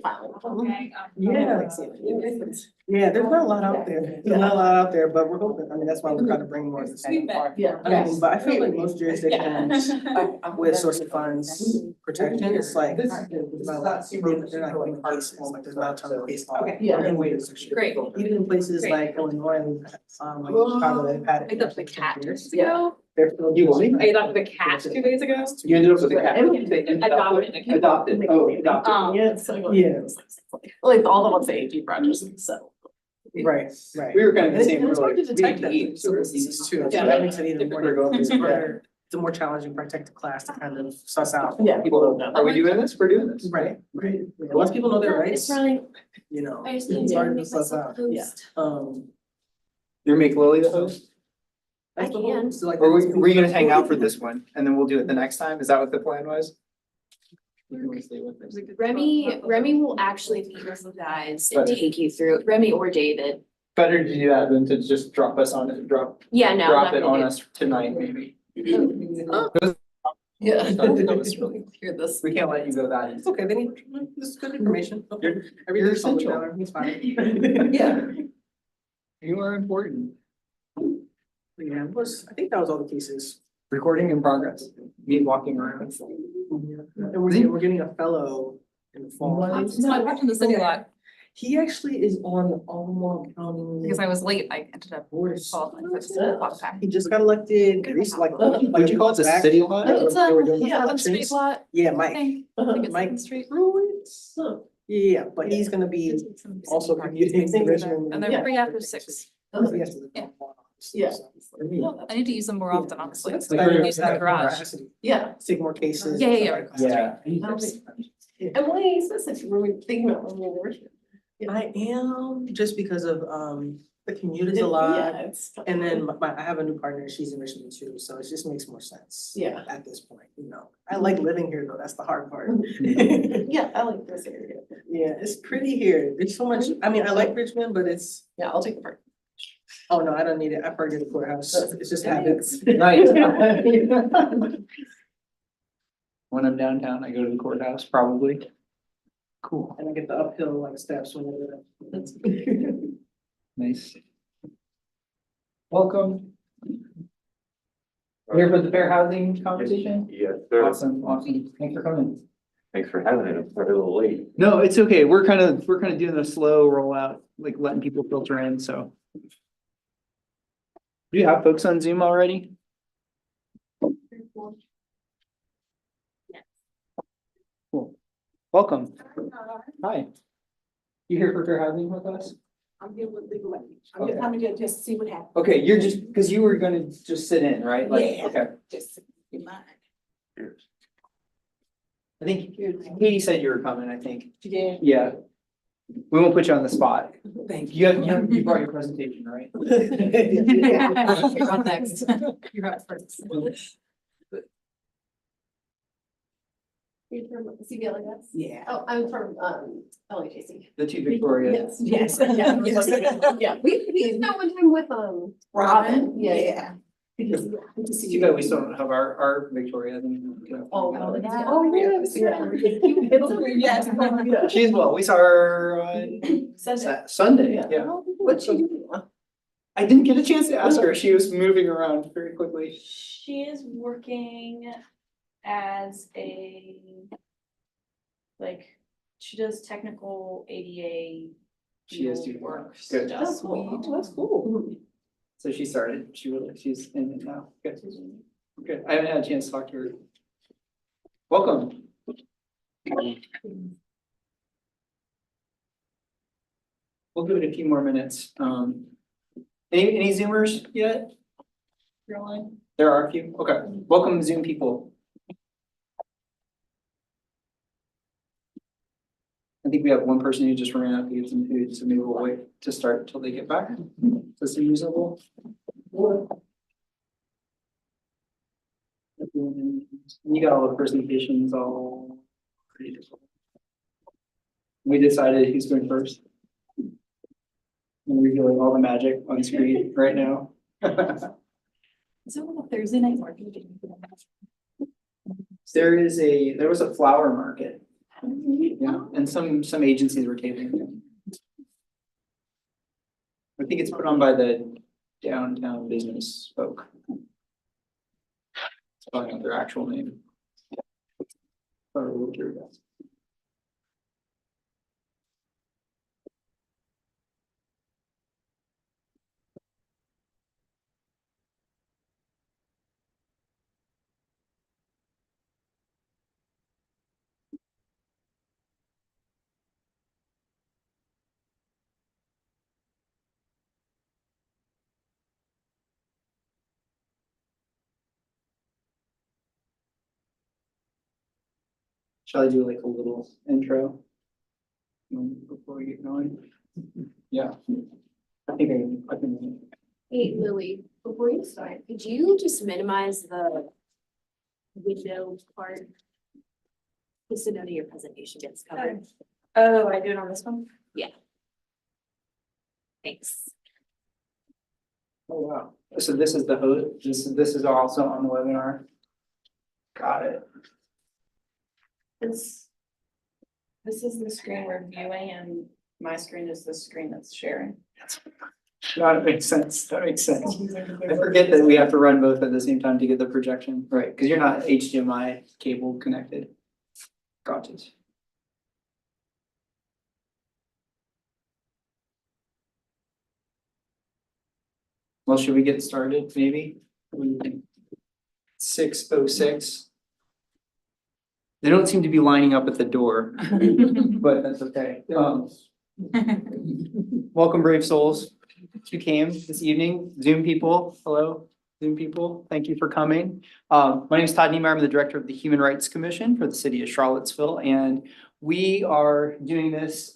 Okay. Yeah. Yeah, there's not a lot out there. There's not a lot out there, but we're hoping, I mean, that's why we're trying to bring more. Yeah. I mean, but I feel like most jurisdictions with source of funds protection, it's like. They're not going cases, like there's not a ton of case law. Okay. Yeah. in ways of shit. Great. Even in places Great. like Illinois, like Chicago, they've had it. I adopted a cat 2 days Yeah. ago. They're still- You what? I adopted a cat 2 days ago. You ended up with a cat. Adopted a cat. Adopted, oh, adopted. Yeah, so. Yeah. Like all the ones the AG projects and so. Right, right. We were kind of the same. And it's we're hard to like, we detect need to that eat, in so we're services eating. too, so Yeah. that makes it even more, Different. it's a more challenging protected class to kind of suss out. Yeah. People don't know. Are we doing this? We're doing this. Right, right. Once people know their rights, It's really, you know, I just need it's to hard to make suss myself out. Yeah. host. You make Lily the host? I That's the whole- can. so like- Or were you gonna hang out for this one and then we'll do it the next time? Is that what the plan was? You can always stay with us. Remy will actually meet with you guys and Better. take you through, Remy or David. Better to do that than to just drop us on it, drop Yeah, no. it I'm not on gonna us tonight, maybe. Yeah. That was really- Hear this. We can't let you go that It's easy. okay, they need, this is good information. You're- Everything's public essential. now, it's fine. Yeah. You are important. Yeah, it was, I think that was all the cases. Recording in progress, me walking around. And we're getting a fellow in the fall. So I worked in the city lot He actually is on Alma County. because I was late. I ended up Board of qualifying for the walk back. He just got elected, recently, like. Would you call it a back- city lot? It's They were doing yeah, on street elections. lot, Yeah, I Mike, think. I think it's Mike on street. Pruitt. Yeah, but he's gonna be also commuting to Richmond. And they're free after 6. He has to live in Alma, Yeah. so for me, I need to use them more often, honestly. that's So the I idea can of use them in the having more garage. capacity, Yeah. Take more cases. Yeah, yeah, yeah. Yeah. And what is this that you were thinking about when we were in I am, just because of, the commute is a Yeah, lot. it's. And then I have a new partner, she's in Richmond too, so it just makes more sense. Yeah. At this point, you know, I like living here though, that's the hard part. Yeah, I like this area. Yeah, it's pretty here, there's so much, I mean, I like Richmond, but it's, Yeah, I'll take the part. oh no, I don't need it, I parked at the courthouse, it's just habits. Nice. When I'm downtown, I go to the courthouse, probably. Cool, And I get the uphill like steps whenever. That's. nice. Welcome. Here for the fair housing conversation? Yes, sir. Awesome, awesome. Thanks for coming. Thanks for having it. I'm sorry a little late. No, it's okay. We're kind of doing a slow rollout, like letting people filter in, so. Do you have folks on Zoom already? Cool. Welcome. Hi. You here for fair housing with us? I'm here with legal aid. Okay. I'm here just to see what happens. Okay, you're just, because you were gonna just sit in, right? Like, Yeah. okay. Just in mind. I think Katie said you were coming, I think. Yeah. Yeah. We won't put you on the spot. Thank you. You brought your presentation, right? You're up next. You're up first. You're from CBL, I guess? Yeah. Oh, I'm from, LAJC. The two Victoria. Yes, yeah, yeah. We spent one time with, Robin. Yeah. Because, Good to see Too you. bad we still don't have our Victoria. Then, you know. Oh, yeah. Oh, yes, yeah. Yes. Yeah. She's well, we saw her on Sunday, yeah. What she do? I didn't get a chance to ask her. She was moving around very quickly. She is working as a, like, she does technical ADA. She is field doing work good. stuff. That's cool. Oh, that's cool. So she started, she's in it now. Good. Good. I haven't had a chance to talk to her. Welcome. We'll give it a few more minutes. Any Zoomers yet? Caroline? There are a few. Okay. Welcome Zoom people. I think we have one person who just ran out to get some food, so maybe we'll wait to start until they get back. Does this seem reasonable? You got all the presentations all ready to go. We decided who's going first. We're doing all the magic on screen right now. Is it on a Thursday night market? There was a flower market Yeah, and some agencies were tabling it. I think it's put on by the downtown business folk. It's probably not their actual name. Or we'll hear that. Shall I do like a little intro? Before we get going? Yeah. I think I can. Hey, Lily, before you start, could you just minimize the window part? Just so none of your presentation gets covered. Oh, I do it on this one? Thanks. Oh, wow. So this is the host, this is also on the webinar. Got it. This is the screen we're viewing and my screen is the screen that's sharing. That makes sense, that makes sense. I forget that we have to run both at the same time to get the projection, right, because you're not HDMI cable connected. Got it. Well, should we get started, maybe? 6:06. They don't seem to be lining up at the door, but that's okay. Welcome, brave souls. You came this evening, Zoom people, hello, Zoom people, thank you for coming. My name is Todd Niemeyer, I'm the Director of the Human Rights Commission for the City of Charlottesville, and we are doing this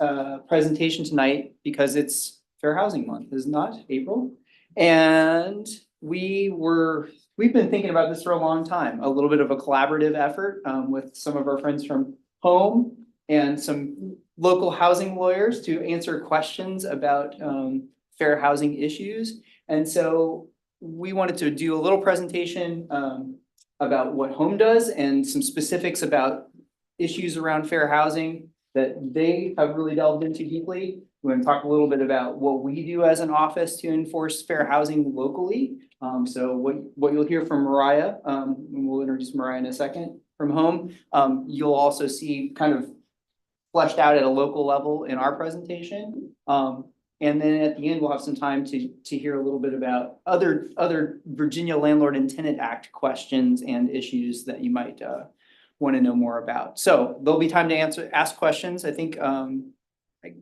presentation tonight because it's Fair Housing Month, is it not, April? And we've been thinking about this for a long time, a little bit of a collaborative effort with some of our friends from Home and some local housing lawyers to answer questions about fair housing issues. And so we wanted to do a little presentation about what Home does and some specifics about issues around fair housing that they have really delved into deeply. We're going to talk a little bit about what we do as an office to enforce fair housing locally. So what you'll hear from Mariah, and we'll introduce Mariah in a second, from Home, you'll also see kind of fleshed out at a local level in our presentation. And then at the end, we'll have some time to hear a little bit about other Virginia Landlord and Tenant Act questions and issues that you might want to know more about. So there'll be time to ask questions. I think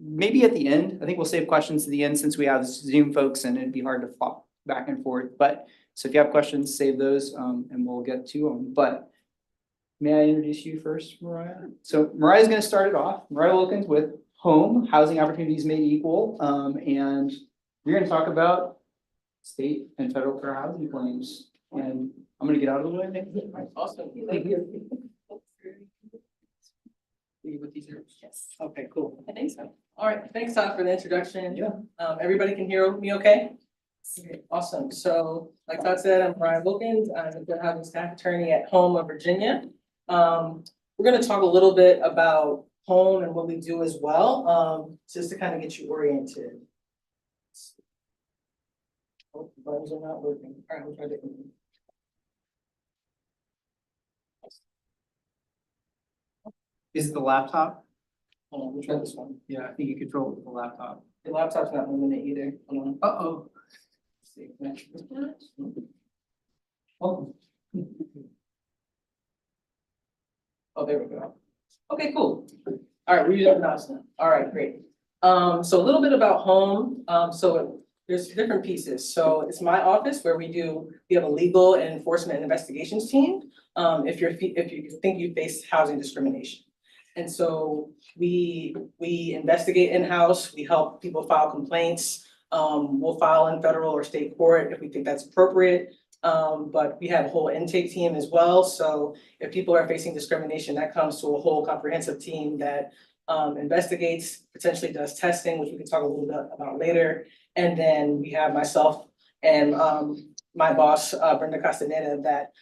maybe at the end. I think we'll save questions to the end since we have Zoom folks and it'd be hard to flop back and forth. But so if you have questions, save those and we'll get to them. But may I introduce you first, Mariah? So Mariah's going to start it off. Mariah Wilkins with Home, Housing Opportunities Made Equal. And we're going to talk about state and federal fair housing claims. And I'm going to get out of the way. Awesome. Thank you. With these here? Yes. Okay, cool. I think so. All right, thanks Todd for the introduction. Yeah. Everybody can hear me okay? Awesome. So like Todd said, I'm Brian Wilkins. I'm the Fair Housing Staff Attorney at Home of Virginia. We're gonna talk a little bit about Home and what we do as well, just to kind of get you oriented. Oh, the buttons are not working. All right, we'll try different. Is it the laptop? Hold on, we'll try this one. Yeah, I think you control it with the laptop. The laptop's not moving it either. Hold on. Uh-oh. Let's see, match this one. Oh. Oh, there we go. Okay, cool. All right, we're using the mouse now. All right, great. So a little bit about Home. So there's different pieces. So it's my office where we have a legal and enforcement and investigations team. If you think you face housing discrimination. And so we investigate in-house, we help people file complaints. We'll file in federal or state court if we think that's appropriate. But we have a whole intake team as well. So if people are facing discrimination, that comes to a whole comprehensive team that investigates, potentially does testing, which we can talk a little bit about later. And then we have myself and my boss, Brenda Castaneda, that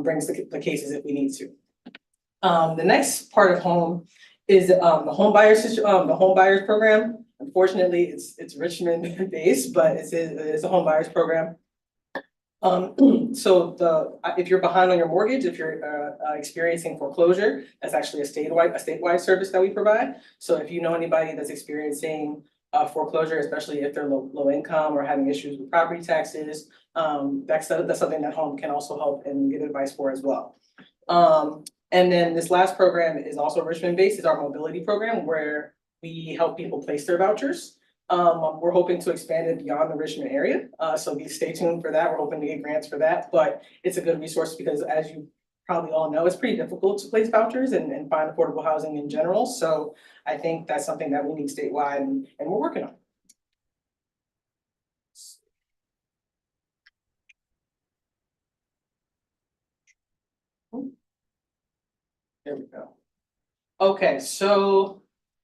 brings the cases if we need to. The next part of Home is the home buyers, the home buyers program. Unfortunately, it's Richmond based, but it's a home buyers program. So if you're behind on your mortgage, if you're experiencing foreclosure, that's actually a statewide service that we provide. So if you know anybody that's experiencing foreclosure, especially if they're low income or having issues with property taxes, that's something that home can also help and get advice for as well. And then this last program is also Richmond based, is our mobility program where we help people place their vouchers. We're hoping to expand it beyond the Richmond area, so stay tuned for that. We're hoping to get grants for that, but it's a good resource because as you probably all know, it's pretty difficult to place vouchers and find affordable housing in general. So I think that's something that we need statewide and we're working on. There we go. Okay, so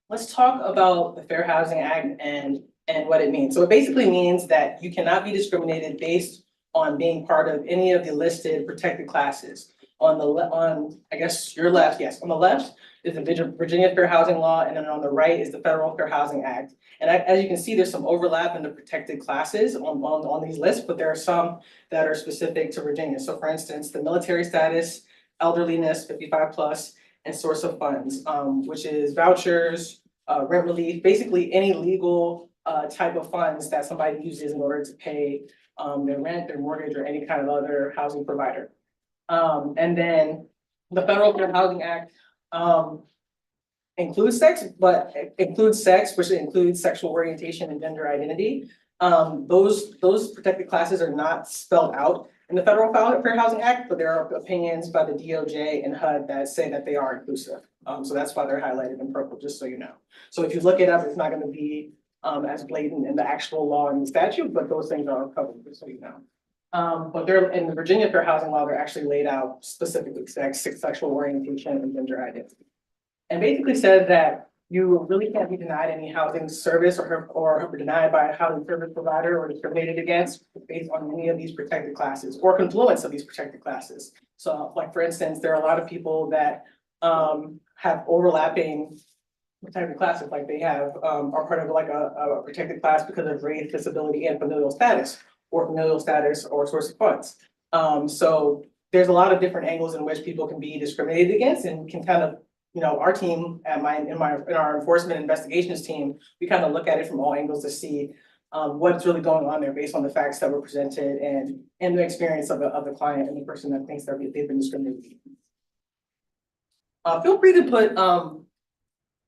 let's talk about the Fair Housing Act and what it means. So it basically means that you cannot be discriminated based on being part of any of the listed protected classes. On I guess your left, yes, on the left is the Virginia Fair Housing Law, and then on the right is the Federal Fair Housing Act. And as you can see, there's some overlap in the protected classes on these lists, but there are some that are specific to Virginia. So for instance, the military status, elderliness, 55 plus, and source of funds, which is vouchers, rent relief, basically any legal type of funds that somebody uses in order to pay their rent, their mortgage, or any kind of other housing provider. And then the Federal Fair Housing Act includes sex, which includes sexual orientation and gender identity. Those protected classes are not spelled out in the Federal Fair Housing Act, but there are opinions by the DOJ and HUD that say that they are inclusive. So that's why they're highlighted in purple, just so you know. So if you look it up, it's not going to be as blatant in the actual law and the statute, but those things are covered, just so you know. But they're in the Virginia Fair Housing Law, they're actually laid out specifically sexual orientation and gender identity. And basically said that you really can't be denied any housing service or denied by a housing service provider or discriminated against based on any of these protected classes or confluence of these protected classes. So like, for instance, there are a lot of people that have overlapping protected classes, like they have are part of like a protected class because of race, disability, and familial status or source of funds. So there's a lot of different angles in which people can be discriminated against, and can kind of, you know, our team in our enforcement investigations team, we kind of look at it from all angles to see what's really going on there based on the facts that were presented and the experience of the client and the person that thinks that they've been discriminated. Feel free to put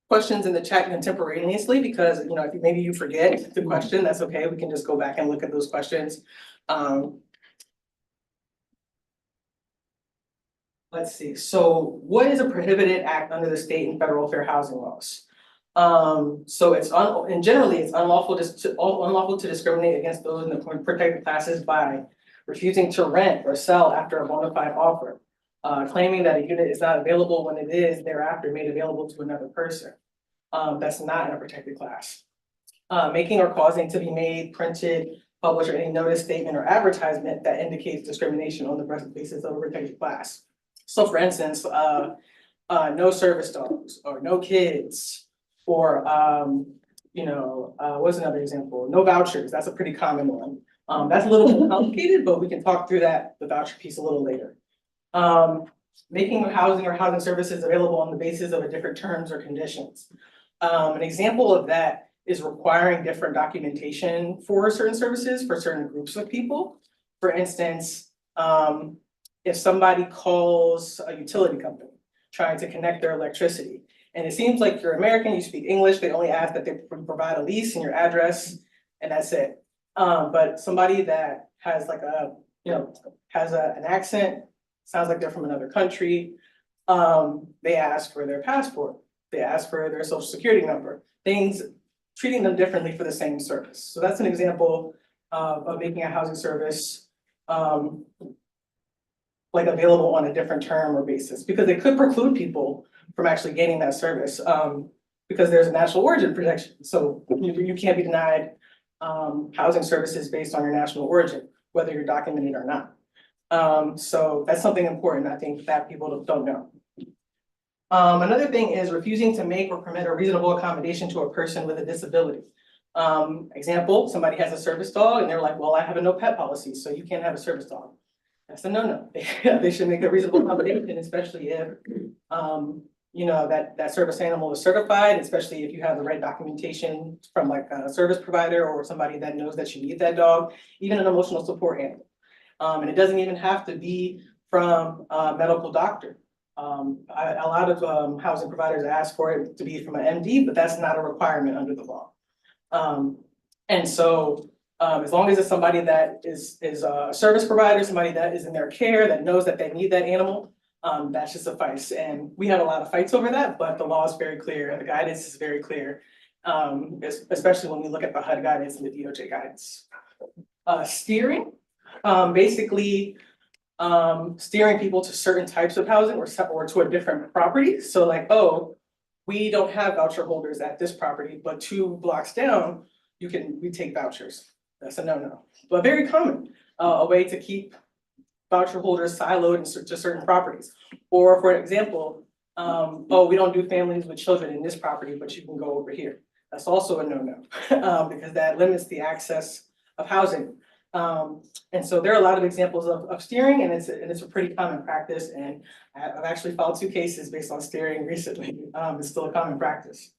questions in the chat contemporaneously, because you know, if maybe you forget the question, that's okay. We can just go back and look at those questions. Let's see. So what is a prohibited act under the state and federal fair housing laws? So it's generally it's unlawful to discriminate against those in the protected classes by refusing to rent or sell after a bona fide offer, claiming that a unit is not available when it is thereafter made available to another person that's not in a protected class, making or causing to be made, printed, published, or any notice, statement, or advertisement that indicates discrimination on the basis of a protected class. So for instance, no service dogs, or no kids, or what's another example? No vouchers. That's a pretty common one. That's a little bit complicated, but we can talk through the voucher piece a little later. Making housing or housing services available on the basis of a different terms or conditions. An example of that is requiring different documentation for certain services for certain groups of people. For instance, if somebody calls a utility company trying to connect their electricity, and it seems like you're American, you speak English, they only ask that they provide a lease and your address, and that's it. But somebody that has like an accent, sounds like they're from another country, they ask for their passport, they ask for their social security number, treating them differently for the same service. So that's an example of making a housing service like available on a different term or basis, because it could preclude people from actually gaining that service because there's a national origin protection. So you can't be denied housing services based on your national origin, whether you're documented or not. So that's something important, I think, that people don't know. Another thing is refusing to make or permit a reasonable accommodation to a person with a disability. Example, somebody has a service dog and they're like, well, I have a no pet policy, so you can't have a service dog. That's a no-no. They should make a reasonable accommodation, especially if, you know, that service animal is certified, especially if you have the right documentation from like a service provider or somebody that knows that you need that dog, even an emotional support animal. And it doesn't even have to be from a medical doctor. A lot of housing providers ask for it to be from an MD, but that's not a requirement under the law. And so as long as it's somebody that is a service provider, somebody that is in their care, that knows that they need that animal, that should suffice. And we have a lot of fights over that, but the law is very clear and the guidance is very clear. Especially when we look at the HUD guidance and the DOJ guidance. Steering, basically steering people to certain types of housing or to a different property. So like, oh, we don't have voucher holders at this property, but 2 blocks down, we take vouchers. That's a no-no, but very common, a way to keep voucher holders siloed to certain properties. Or for example, oh, we don't do families with children in this property, but you can go over here. That's also a no-no, because that limits the access of housing. And so there are a lot of examples of steering, and it's a pretty common practice, and I've actually filed 2 cases based on steering recently. It's still a common practice.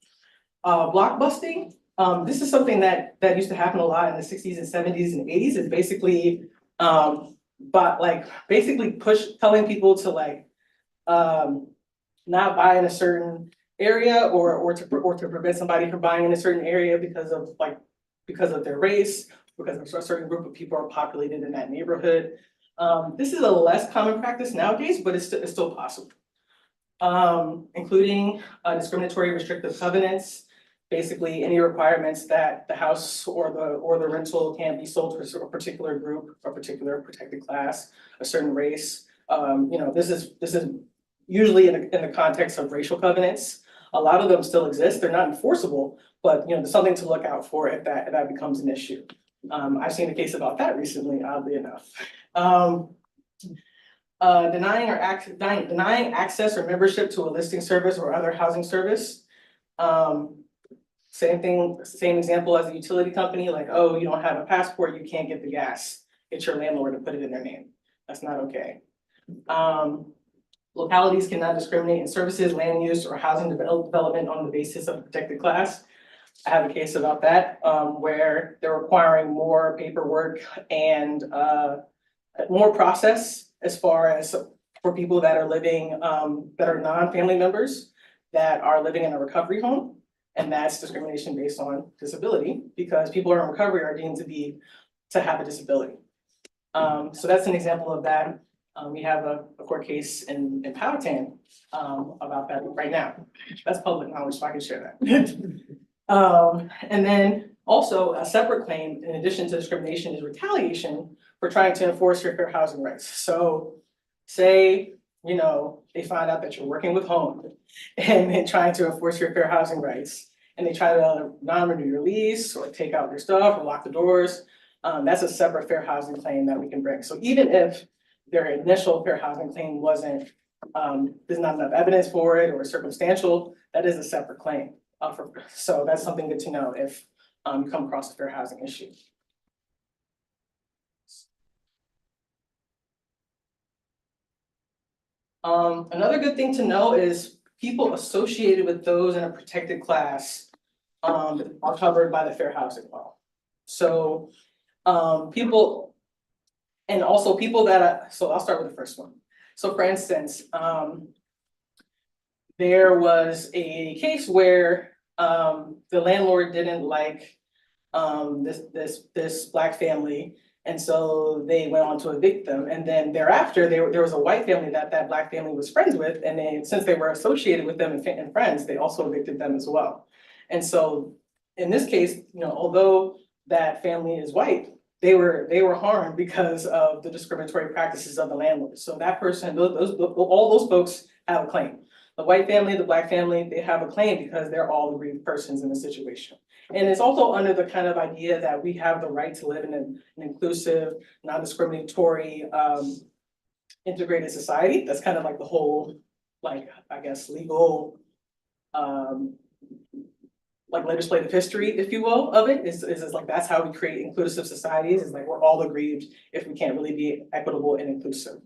Block busting, this is something that used to happen a lot in the 60s and 70s and 80s. It's basically basically telling people to like not buy in a certain area or to prevent somebody from buying in a certain area because of their race, because a certain group of people are populated in that neighborhood. This is a less common practice nowadays, but it's still possible. Including discriminatory restrictive covenants, basically any requirements that the house or the rental can't be sold to a particular group, a particular protected class, a certain race. You know, this is usually in the context of racial covenants. A lot of them still exist. They're not enforceable, but you know, there's something to look out for if that becomes an issue. I've seen a case about that recently, oddly enough. Denying access or membership to a listing service or other housing service. Same thing, same example as a utility company, like, oh, you don't have a passport, you can't get the gas. It's your landlord to put it in their name. That's not okay. Localities cannot discriminate in services, land use, or housing development on the basis of protected class. I have a case about that, where they're requiring more paperwork and more process as far as for people that are living, that are non-family members that are living in a recovery home. And that's discrimination based on disability, because people who are in recovery are deemed to have a disability. So that's an example of that. We have a court case in Powhatan about that right now. That's public knowledge, so I can share that. And then also a separate claim, in addition to discrimination, is retaliation for trying to enforce your fair housing rights. So say, you know, they find out that you're working with home and then trying to enforce your fair housing rights, and they try to non-renew your lease or take out your stuff or lock the doors. That's a separate fair housing claim that we can bring. So even if their initial fair housing claim wasn't, there's not enough evidence for it or circumstantial, that is a separate claim. So that's something good to know if you come across a fair housing issue. Another good thing to know is people associated with those in a protected class are covered by the fair housing law. So people, and also people that, so I'll start with the first one. So for instance, there was a case where the landlord didn't like this Black family, and so they went on to evict them. And then thereafter, there was a white family that Black family was friends with, and then since they were associated with them and friends, they also evicted them as well. And so in this case, you know, although that family is white, they were harmed because of the discriminatory practices of the landlord. So that person, all those folks have a claim. The white family, the Black family, they have a claim because they're all aggrieved persons in the situation. And it's also under the kind of idea that we have the right to live in an inclusive, non-discriminatory, integrated society. That's kind of like the whole like, I guess, legal, like legislative history, if you will, of it, is like, that's how we create inclusive societies, is like, we're all aggrieved if we can't really be equitable and inclusive.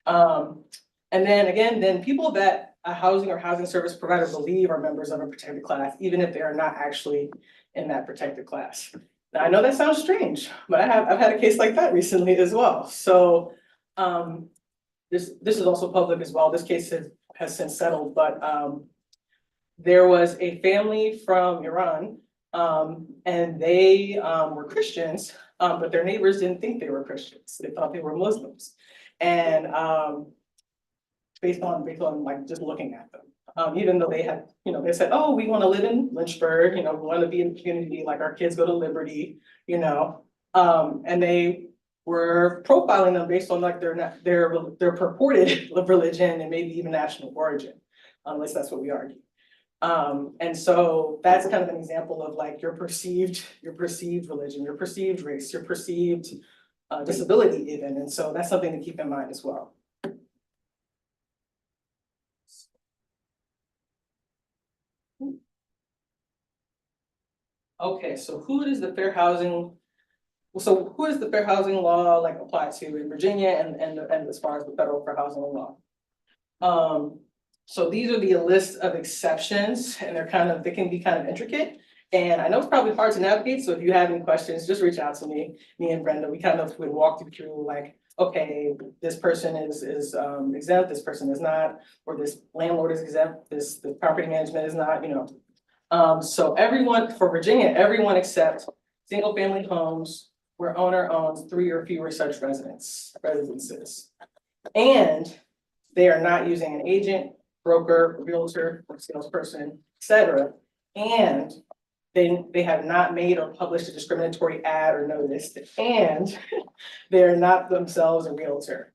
And then again, then people that a housing or housing service provider believe are members of a protected class, even if they are not actually in that protected class. Now, I know that sounds strange, but I've had a case like that recently as well. So, this is also public as well. This case has since settled, but, there was a family from Iran, and they, were Christians, but their neighbors didn't think they were Christians. They thought they were Muslims. And, based on like just looking at them, even though they had, they said, oh, we want to live in Lynchburg, we want to be in the community, like our kids go to Liberty, and they were profiling them based on like their purported religion and maybe even national origin, unless that's what we argue. And so that's kind of an example of like your perceived religion, your perceived race, your perceived disability even. And so that's something to keep in mind as well. Okay, so who does the fair housing law like apply to in Virginia and as far as the federal fair housing law? So these are the list of exceptions, and they can be kind of intricate. And I know it's probably hard to navigate, so if you have any questions, just reach out to me and Brenda. We kind of would walk you through like, okay, this person is exempt, this person is not, or this landlord is exempt, the property management is not, So everyone, for Virginia, everyone except single family homes where owner owns 3 or fewer such residences. And they are not using an agent, broker, realtor, or salesperson, etc. And they have not made or published a discriminatory ad or notice, and they're not themselves a realtor.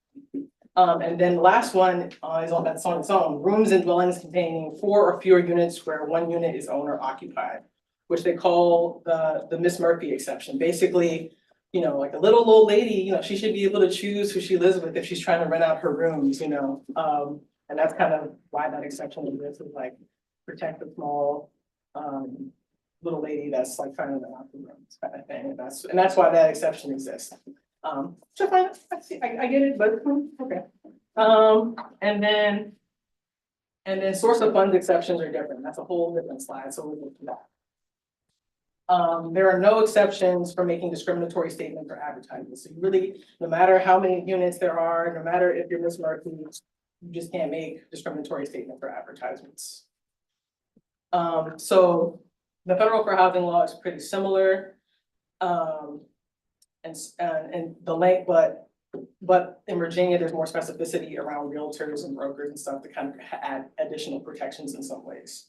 And then the last one that's on its own, rooms and dwellings containing 4 or fewer units where 1 unit is owner occupied, which they call the Miss Murphy exception. Basically, like a little old lady, she should be able to choose who she lives with if she's trying to rent out her rooms, and that's kind of why that exception exists, is like protect the small little lady that's like trying to rent out the rooms kind of thing. And that's why that exception exists. Which I get it, but okay. And then source of funds exceptions are different. That's a whole different slide, so we'll get to that. There are no exceptions for making discriminatory statements or advertisements. So you really, no matter how many units there are, no matter if you're Miss Murphy, you just can't make discriminatory statements or advertisements. So the federal fair housing law is pretty similar. And the length, but in Virginia, there's more specificity around realtors and brokers and stuff to kind of add additional protections in some ways.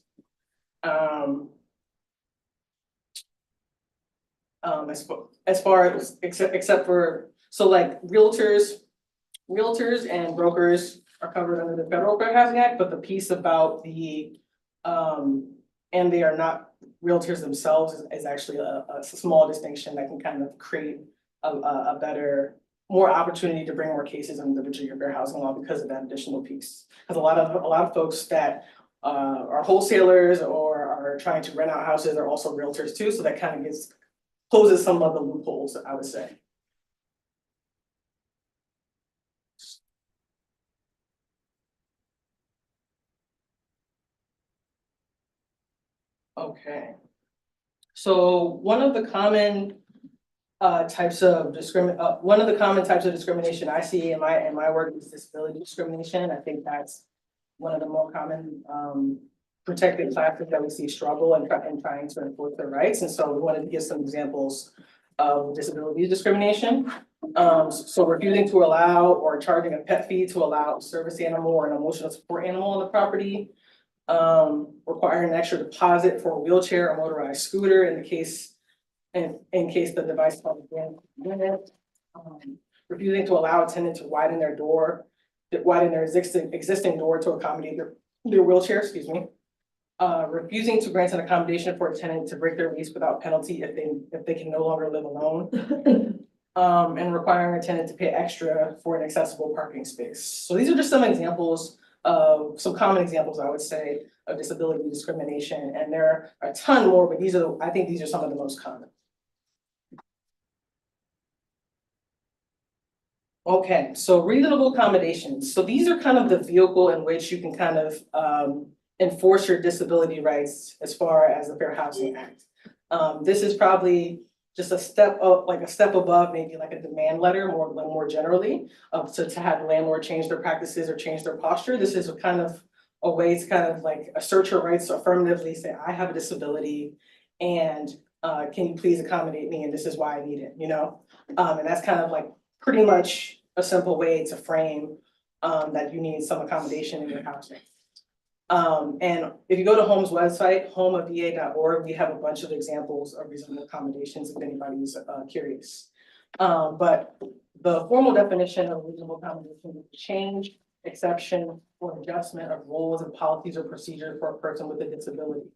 As far as except for, so like realtors and brokers are covered under the Federal Fair Housing Act, but the piece about and they are not realtors themselves is actually a small distinction that can kind of create a better, more opportunity to bring more cases under the Virginia Fair Housing Law because of that additional piece. Because a lot of folks that are wholesalers or are trying to rent out houses are also realtors too, so that kind of closes some of the loopholes, I would say. Okay. So one of the common types of discrimination I see in my work is disability discrimination. I think that's one of the more common protected classes that we see struggle in trying to enforce their rights. And so we wanted to give some examples of disability discrimination. So refusing to allow or charging a pet fee to allow a service animal or an emotional support animal on the property. Requiring an extra deposit for a wheelchair or motorized scooter in case the device comes in. Refusing to allow a tenant to widen their existing door to accommodate their wheelchair, excuse me. Refusing to grant an accommodation for a tenant to break their lease without penalty if they can no longer live alone. And requiring a tenant to pay extra for an accessible parking space. So these are just some examples of some common examples, I would say, of disability discrimination, and there are a ton more, but I think these are some of the most common. Okay, so reasonable accommodations. So these are kind of the vehicle in which you can kind of enforce your disability rights as far as the Fair Housing Act. This is probably just a step up, like a step above, maybe like a demand letter more generally, to have the landlord change their practices or change their posture. This is a kind of a way to kind of like assert your rights, to affirmatively say, I have a disability and can you please accommodate me, and this is why I need it, you know? And that's kind of like pretty much a simple way to frame that you need some accommodation in your housing. And if you go to HOME's website, homeofva.org, we have a bunch of examples of reasonable accommodations if anybody's curious. But the formal definition of reasonable accommodation is change, exception, or adjustment of rules and policies or procedures for a person with a disability.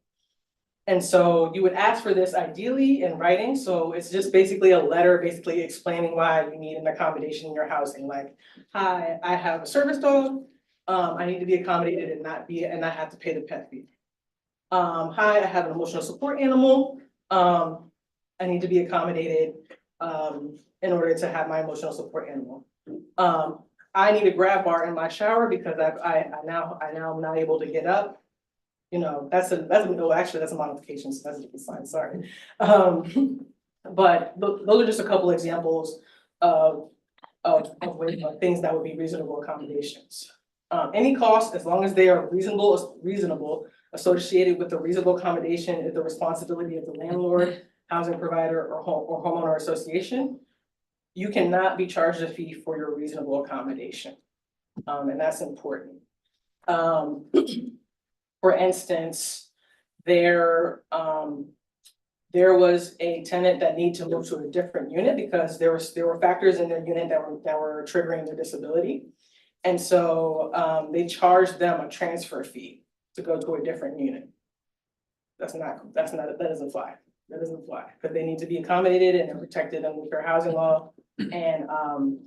And so you would ask for this ideally in writing, so it's just basically a letter basically explaining why you need an accommodation in your housing, like, hi, I have a service dog, I need to be accommodated and not have to pay the pet fee. Hi, I have an emotional support animal, I need to be accommodated in order to have my emotional support animal. I need a grab bar in my shower because I now am not able to get up. You know, that's a modification, so that's a sign, sorry. But those are just a couple examples of things that would be reasonable accommodations. Any cost, as long as they are reasonable, associated with the reasonable accommodation is the responsibility of the landlord, housing provider, or homeowner association. You cannot be charged a fee for your reasonable accommodation. And that's important. For instance, there was a tenant that needed to move to a different unit because there were factors in their unit that were triggering their disability. And so they charged them a transfer fee to go to a different unit. That doesn't fly. That doesn't fly, because they need to be accommodated and they're protected under fair housing law, and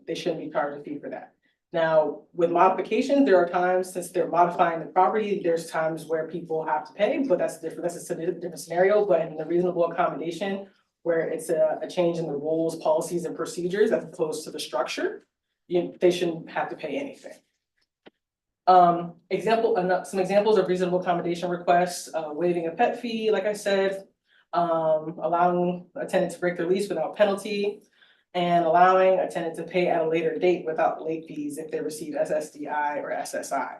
they shouldn't be charged a fee for that. Now, with modifications, there are times, since they're modifying the property, there's times where people have to pay, but that's different, that's a different scenario. But in the reasonable accommodation, where it's a change in the rules, policies, and procedures as opposed to the structure, they shouldn't have to pay anything. Some examples of reasonable accommodation requests: waiving a pet fee, like I said, allowing a tenant to break their lease without penalty, and allowing a tenant to pay at a later date without late fees if they receive SSDI or SSI.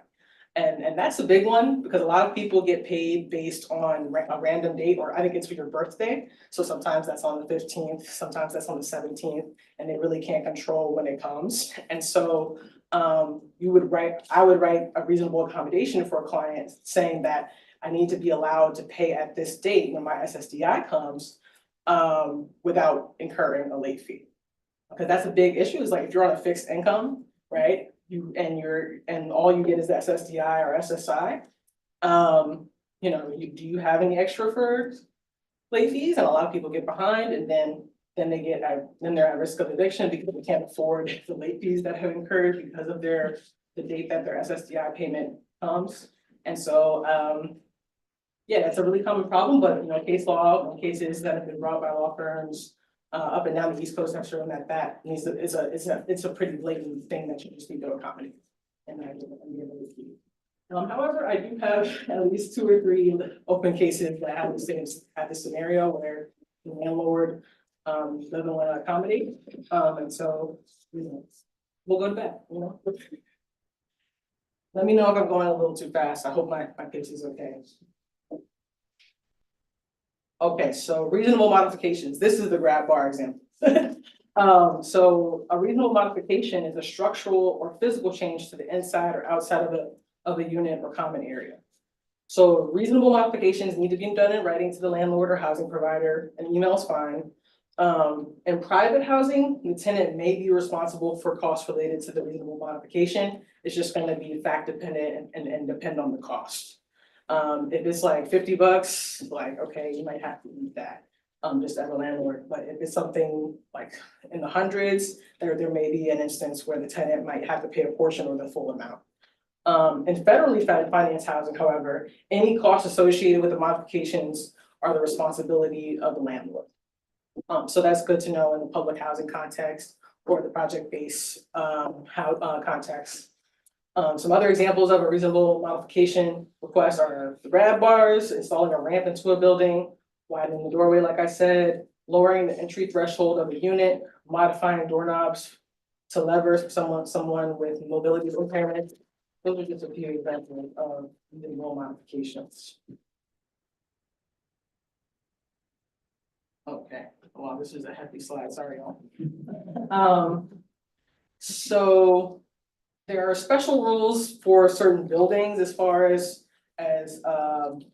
And that's a big one, because a lot of people get paid based on a random date, or I think it's for your birthday. So sometimes that's on the 15th, sometimes that's on the 17th, and they really can't control when it comes. And so I would write a reasonable accommodation for a client saying that I need to be allowed to pay at this date when my SSDI comes without incurring a late fee. Because that's a big issue, is like if you're on a fixed income, right? And all you get is the SSDI or SSI. You know, do you have any extra for late fees? And a lot of people get behind, and then they're at risk of eviction because they can't afford the late fees that have incurred because of the date that their SSDI payment comes. And so yeah, that's a really common problem, but you know, case law and cases that have been brought by law firms up and down the East Coast have shown that it's a pretty blatant thing that you just need to accommodate. And I give it to you. However, I do have at least 2 or 3 open cases that have this scenario where the landlord doesn't want to accommodate, and so we'll go to bed. Let me know if I'm going a little too fast. I hope my pitch is okay. Okay, so reasonable modifications. This is the grab bar example. So a reasonable modification is a structural or physical change to the inside or outside of a unit or common area. So reasonable modifications need to be done in writing to the landlord or housing provider. An email is fine. In private housing, the tenant may be responsible for costs related to the reasonable modification. It's just going to be fact dependent and depend on the cost. If it's like $50, like, okay, you might have to eat that, just as a landlord. But if it's something like in the hundreds, there may be an instance where the tenant might have to pay a portion or the full amount. In federally financed housing, however, any costs associated with the modifications are the responsibility of the landlord. So that's good to know in the public housing context or the project-based context. Some other examples of a reasonable modification request are the grab bars, installing a ramp into a building, widening the doorway, like I said, lowering the entry threshold of a unit, modifying doorknobs to levers for someone with mobility impairment. Those are just a few examples of reasonable modifications. Okay, wow, this is a hefty slide, sorry y'all. So there are special rules for certain buildings as far as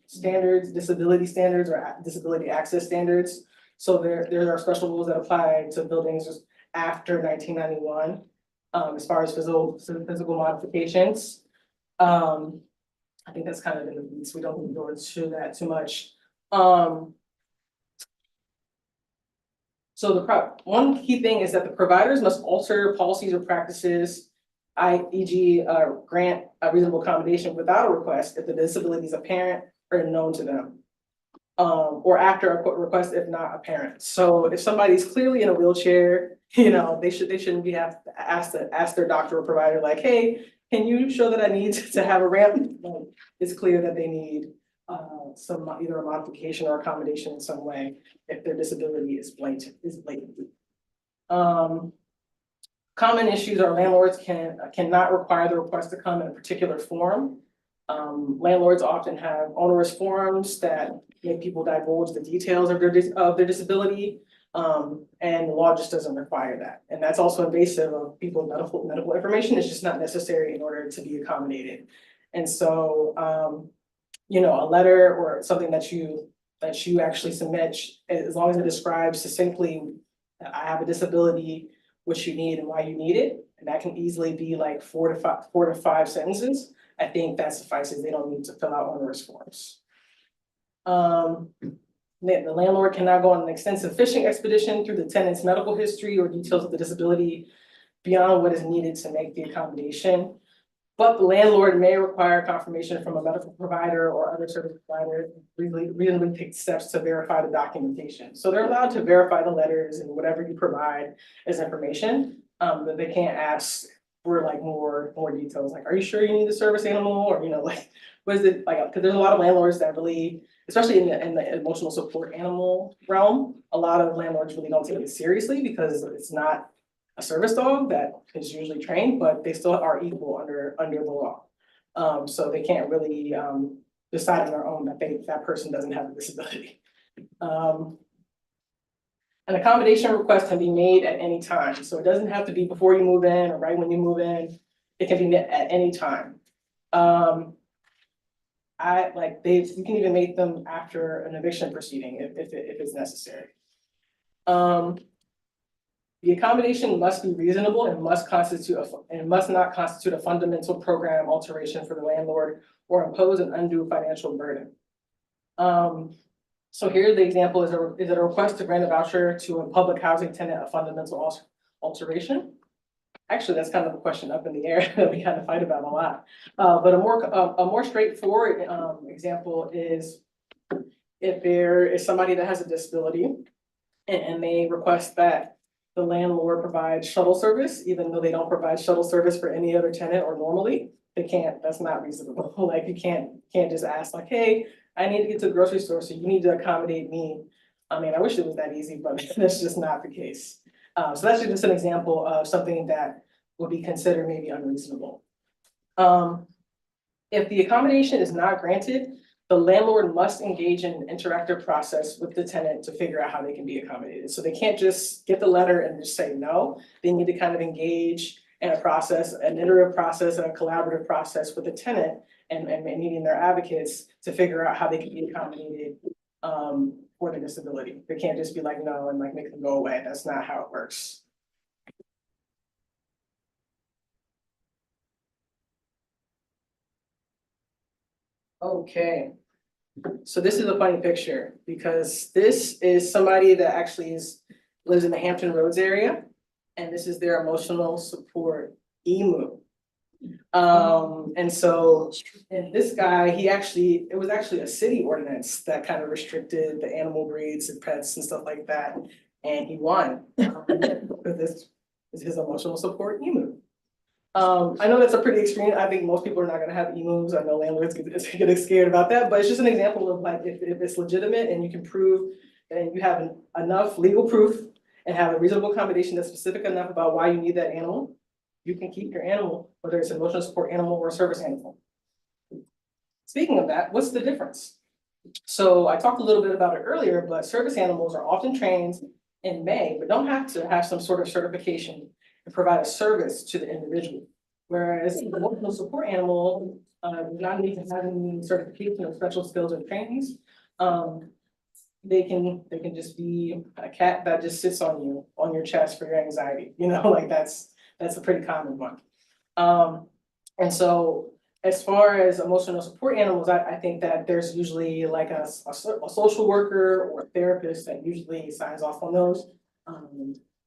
standards, disability standards or disability access standards. So there are special rules that apply to buildings just after 1991, as far as physical modifications. I think that's kind of in the weeds, we don't need to go into that too much. So one key thing is that the providers must alter policies or practices, e.g. Grant a reasonable accommodation without a request if the disability is apparent or known to them. Or after a request if not apparent. So if somebody's clearly in a wheelchair, they shouldn't be have to ask their doctor or provider like, hey, can you show that I need to have a ramp? Like, it's clear that they need either a modification or accommodation in some way if their disability is blatant. Common issues are landlords cannot require the request to come in a particular form. Landlords often have onerous forms that make people divulge the details of their disability. And the law just doesn't require that. And that's also invasive of people's medical information. It's just not necessary in order to be accommodated. And so, a letter or something that you actually submit, as long as it describes succinctly that I have a disability, what you need and why you need it, and that can easily be like 4 to 5 sentences. I think that suffices. They don't need to fill out onerous forms. The landlord cannot go on an extensive fishing expedition through the tenant's medical history or details of the disability beyond what is needed to make the accommodation. But the landlord may require confirmation from a medical provider or other service provider, reasonably take steps to verify the documentation. So they're allowed to verify the letters and whatever you provide as information, but they can't ask for like more details. Like, are you sure you need the service animal? Or, what is it like? Because there's a lot of landlords that really, especially in the emotional support animal realm, a lot of landlords really don't take it seriously because it's not a service dog that is usually trained, but they still are equal under the law. So they can't really decide on their own that that person doesn't have a disability. An accommodation request can be made at any time. So it doesn't have to be before you move in or right when you move in. It can be at any time. You can even make them after an eviction proceeding if it's necessary. The accommodation must be reasonable and must not constitute a fundamental program alteration for the landlord or impose an undue financial burden. So here the example is it a request to grant a voucher to a public housing tenant a fundamental alteration? Actually, that's kind of a question up in the air that we kind of fight about a lot. But a more straightforward example is if there is somebody that has a disability and they request that the landlord provides shuttle service, even though they don't provide shuttle service for any other tenant or normally, they can't, that's not reasonable. Like you can't just ask like, hey, I need to get to the grocery store, so you need to accommodate me. I mean, I wish it was that easy, but that's just not the case. So that's just an example of something that would be considered maybe unreasonable. If the accommodation is not granted, the landlord must engage in an interactive process with the tenant to figure out how they can be accommodated. So they can't just get the letter and just say no. They need to kind of engage in a process, an iterative process, and a collaborative process with the tenant and meeting their advocates to figure out how they can be accommodated for their disability. They can't just be like no and like make them go away. That's not how it works. Okay. So this is a funny picture because this is somebody that actually lives in the Hampton Roads area, and this is their emotional support emu. And so, and this guy, it was actually a city ordinance that kind of restricted the animal breeds and pets and stuff like that. And he won, with this is his emotional support emu. I know that's a pretty extreme, I think most people are not gonna have emus, I know landlords get scared about that, but it's just an example of like, if it's legitimate and you can prove, and you have enough legal proof and have a reasonable accommodation that's specific enough about why you need that animal, you can keep your animal, whether it's an emotional support animal or a service animal. Speaking of that, what's the difference? So I talked a little bit about it earlier, but service animals are often trained in May, but don't have to have some sort of certification and provide a service to the individual. Whereas an emotional support animal, does not need to have any certification or special skills or trainings. They can just be a cat that just sits on you, on your chest for your anxiety, you know, like that's a pretty common one. And so as far as emotional support animals, I think that there's usually like a social worker or a therapist that usually signs off on those.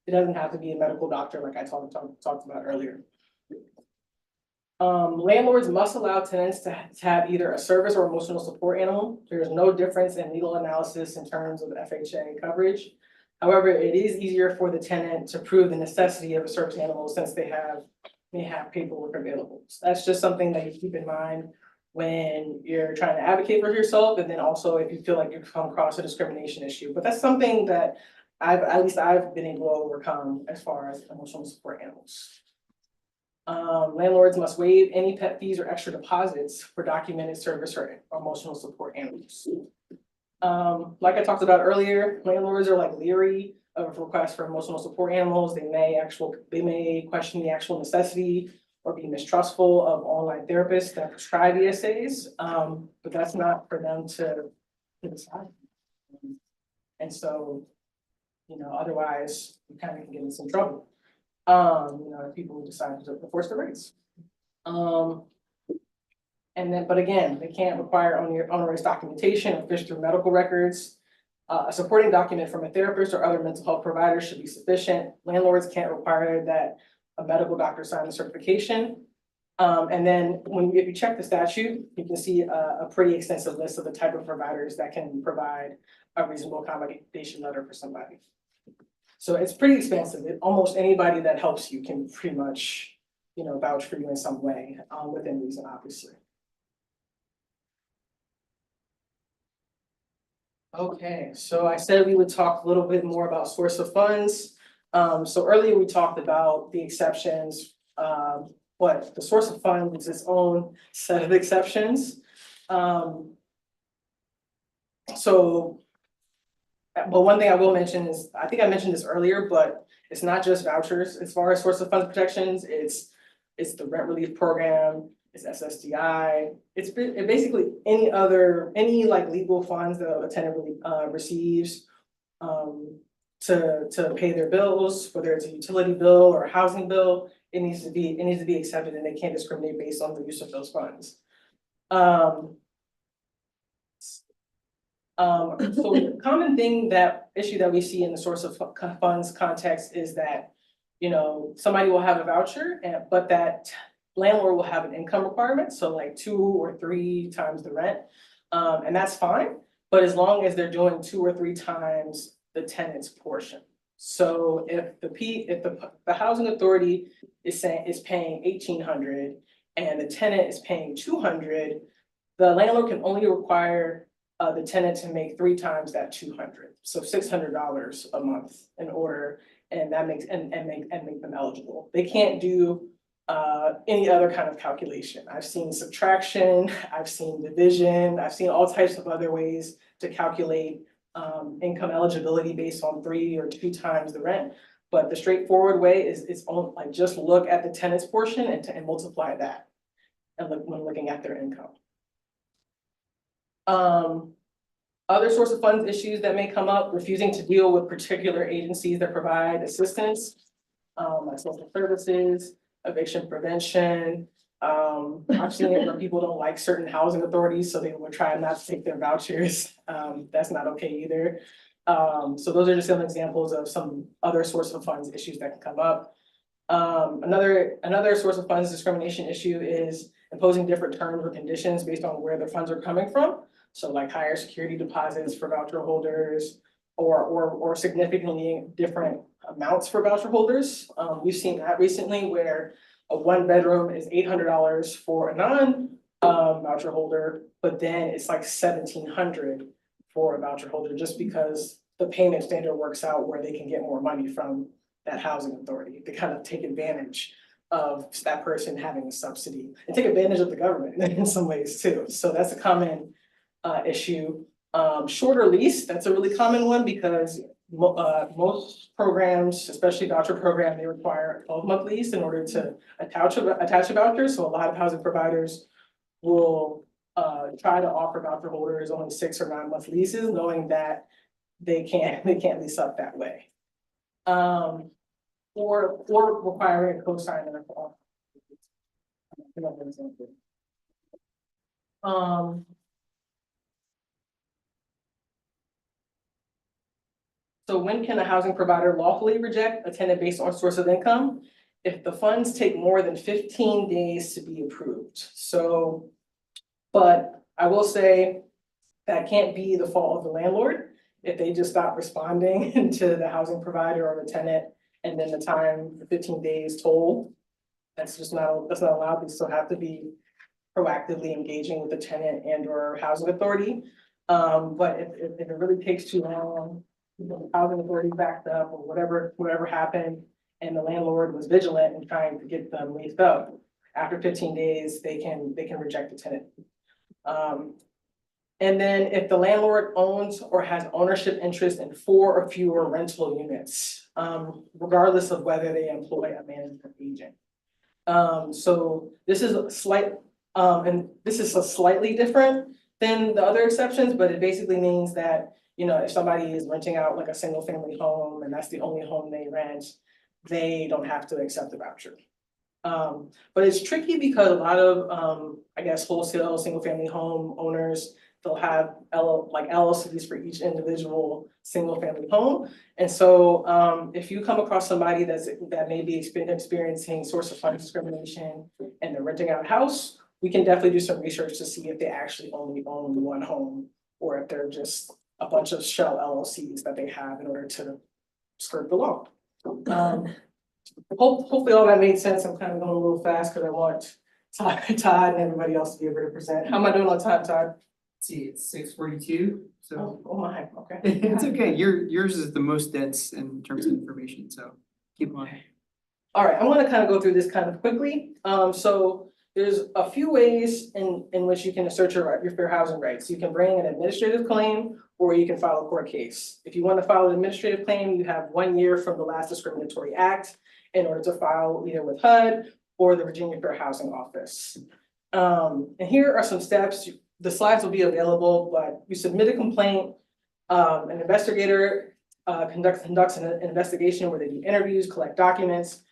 It doesn't have to be a medical doctor like I talked about earlier. Landlords must allow tenants to have either a service or emotional support animal. There's no difference in legal analysis in terms of FHA coverage. However, it is easier for the tenant to prove the necessity of a service animal since they may have paperwork available. So that's just something that you keep in mind when you're trying to advocate for yourself, and then also if you feel like you've come across a discrimination issue. But that's something that at least I've been able to overcome as far as emotional support animals. Landlords must waive any pet fees or extra deposits for documented service or emotional support animals. Like I talked about earlier, landlords are like leery of requests for emotional support animals. They may question the actual necessity or be mistrustful of online therapists that prescribe ESAs, but that's not for them to decide. And so, you know, otherwise you kind of can get in some trouble. You know, if people decide to force the rates. And then, but again, they can't require onerous documentation or fish through medical records. A supporting document from a therapist or other mental health provider should be sufficient. Landlords can't require that a medical doctor sign the certification. And then if you check the statute, you can see a pretty extensive list of the type of providers that can provide a reasonable accommodation letter for somebody. So it's pretty expansive. Almost anybody that helps you can pretty much, you know, vouch for you in some way, within reason, obviously. Okay, so I said we would talk a little bit more about source of funds. So earlier we talked about the exceptions. What the source of funds is its own set of exceptions. But one thing I will mention is, I think I mentioned this earlier, but it's not just vouchers. As far as source of funds protections, it's the rent relief program, it's SSDI. It's basically any like legal funds that a tenant receives to pay their bills, whether it's a utility bill or a housing bill. It needs to be accepted, and they can't discriminate based on the use of those funds. So the common issue that we see in the source of funds context is that, you know, somebody will have a voucher, but that landlord will have an income requirement, so like 2 or 3 times the rent, and that's fine. But as long as they're doing 2 or 3 times the tenant's portion. So if the housing authority is paying $1,800 and the tenant is paying $200, the landlord can only require the tenant to make 3 times that $200, so $600 a month in order, and that makes and make them eligible. They can't do any other kind of calculation. I've seen subtraction, I've seen division, I've seen all types of other ways to calculate income eligibility based on 3 or 2 times the rent. But the straightforward way is like just look at the tenant's portion and multiply that, and when looking at their income. Other source of funds issues that may come up: refusing to deal with particular agencies that provide assistance, like social services, eviction prevention. I've seen it where people don't like certain housing authorities, so they will try not to take their vouchers. That's not okay either. So those are just some examples of some other source of funds issues that can come up. Another source of funds discrimination issue is imposing different terms or conditions based on where the funds are coming from. So like higher security deposits for voucher holders or significantly different amounts for voucher holders. We've seen that recently where a one bedroom is $800 for a voucher holder, but then it's like $1,700 for a voucher holder just because the payment standard works out where they can get more money from that housing authority to kind of take advantage of that person having a subsidy and take advantage of the government in some ways too. So that's a common issue. Shorter lease, that's a really common one because most programs, especially voucher program, they require a 12-month lease in order to attach a voucher. So a lot of housing providers will try to offer voucher holders only 6 or 9 month leases, knowing that they can't lease up that way. Or requiring a co-signer. So when can a housing provider lawfully reject a tenant based on source of income? If the funds take more than 15 days to be approved. So, but I will say that can't be the fault of the landlord. If they just stop responding to the housing provider or the tenant, and then the time, the 15 days told, that's not allowed. They still have to be proactively engaging with the tenant and or housing authority. But if it really takes too long, the housing authority backed up or whatever happened, and the landlord was vigilant in trying to get them leased up, after 15 days, they can reject the tenant. And then if the landlord owns or has ownership interest in 4 or fewer rental units, regardless of whether they employ a management agent. So this is a slightly different than the other exceptions, but it basically means that, you know, if somebody is renting out like a single family home and that's the only home they rent, they don't have to accept the voucher. But it's tricky because a lot of, I guess, wholesale single family home owners, they'll have LLCs for each individual single family home. And so if you come across somebody that may be experiencing source of funds discrimination and they're renting out a house, we can definitely do some research to see if they actually only own one home or if they're just a bunch of shell LLCs that they have in order to skirt the law. Hopefully all that made sense. I'm kind of going a little fast because I want Todd and everybody else to be able to present. How am I doing on time, Todd? See, it's 6:42, so Oh my, okay. it's okay. Yours is the most dense in terms of information, so keep on. All right, I'm gonna kind of go through this kind of quickly. So there's a few ways in which you can assert your fair housing rights. You can bring an administrative claim or you can file a court case. If you want to file an administrative claim, you have 1 year from the last discriminatory act in order to file either with HUD or the Virginia Fair Housing Office. And here are some steps. The slides will be available, but you submit a complaint. An investigator conducts an investigation where they do interviews, collect documents.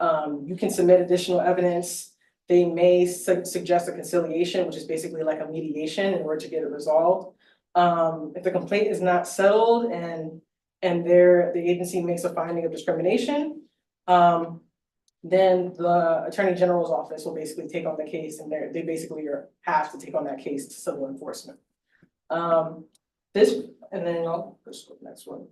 You can submit additional evidence. They may suggest a conciliation, which is basically like a mediation in order to get it resolved. If the complaint is not settled and the agency makes a finding of discrimination, then the Attorney General's office will basically take on the case, and they basically have to take on that case to civil enforcement. And then I'll just go to the next one.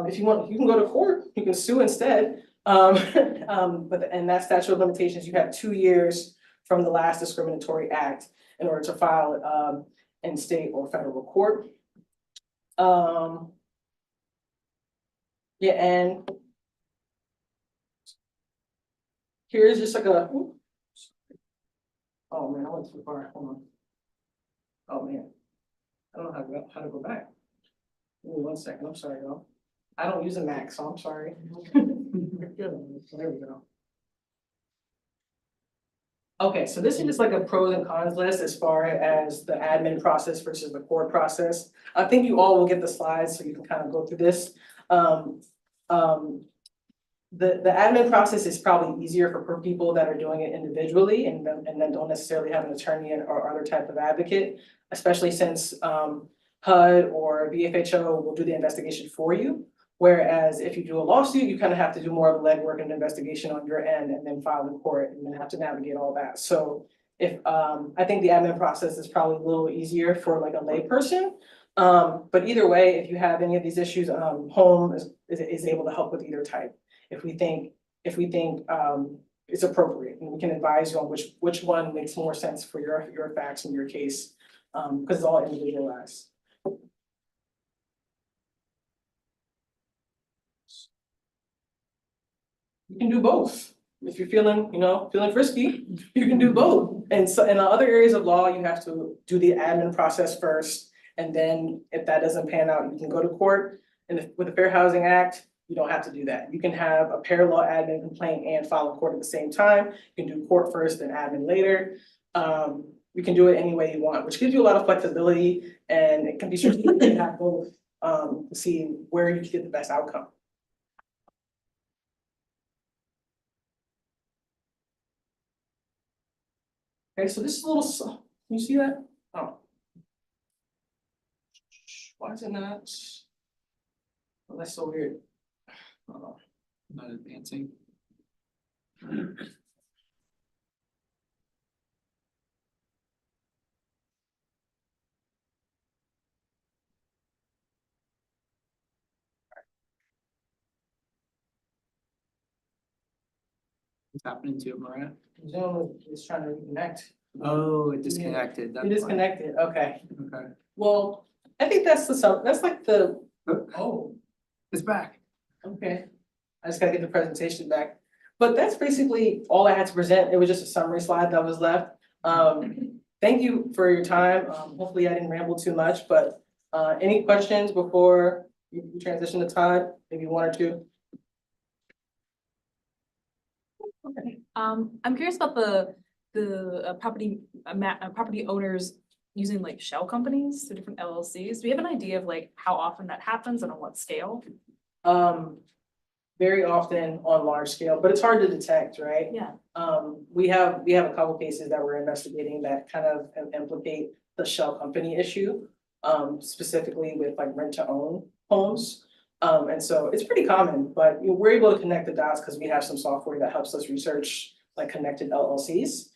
If you want, you can go to court, you can sue instead. And that statute of limitations, you have 2 years from the last discriminatory act in order to file it in state or federal court. Yeah, and here's just like a, oh man, I went too far, hold on. Oh man, I don't know how to go back. Give me 1 second, I'm sorry, y'all. I don't use a Mac, so I'm sorry. There we go. Okay, so this is just like a pros and cons list as far as the admin process versus the court process. I think you all will get the slides so you can kind of go through this. The admin process is probably easier for people that are doing it individually and then don't necessarily have an attorney or other type of advocate, especially since HUD or VFHO will do the investigation for you. Whereas if you do a lawsuit, you kind of have to do more of a legwork and investigation on your end and then file in court and then have to navigate all that. So if, I think the admin process is probably a little easier for like a layperson. But either way, if you have any of these issues, home is able to help with either type. If we think it's appropriate, and we can advise you on which one makes more sense for your facts and your case, because it's all individualized. You can do both. If you're feeling, feeling frisky, you can do both. And so in other areas of law, you have to do the admin process first. And then if that doesn't pan out, you can go to court. And with the Fair Housing Act, you don't have to do that. You can have a parallel admin complaint and file in court at the same time. You can do court first and admin later. You can do it any way you want, which gives you a lot of flexibility, and it can be strategic to have both, to see where you can get the best outcome. Okay, so this is a little, can you see that? Oh. Why is it not? Oh, that's so weird. Not advancing. What's happening to it, Mariah? Zoom is trying to reconnect. Oh, it disconnected. It is connected, okay. Okay. Well, I think that's like the, oh, It's back. okay. I just gotta get the presentation back. But that's basically all I had to present. It was just a summary slide that was left. Thank you for your time. Hopefully I didn't ramble too much, but any questions before you transition to Todd? Maybe one or two? Okay. I'm curious about the property owners using like shell companies, so different LLCs. Do we have an idea of like how often that happens and on what scale? Very often on large scale, but it's hard to detect, right? Yeah. We have a couple cases that we're investigating that kind of implicate the shell company issue, specifically with like rent to own homes. And so it's pretty common, but we're able to connect the dots because we have some software that helps us research like connected LLCs.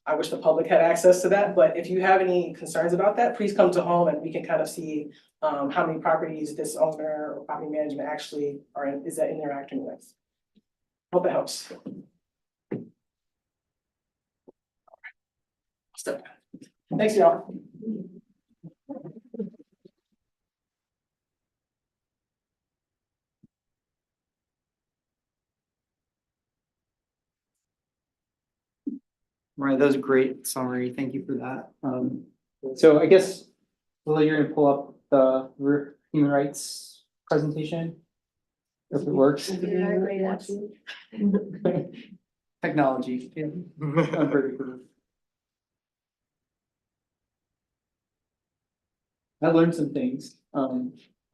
I wish the public had access to that, but if you have any concerns about that, please come to home and we can kind of see how many properties this owner or property management actually is that interacting with. Hope it helps. Step back. Thanks, y'all. Right, that was a great summary. Thank you for that. So I guess, Lily, you're gonna pull up the human rights presentation. If it works. Technology. Yeah. I'm pretty good. I learned some things, a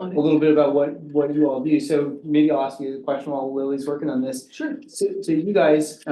little bit about what you all do. So maybe I'll ask you the question while Lily's working on this. Sure. So you guys,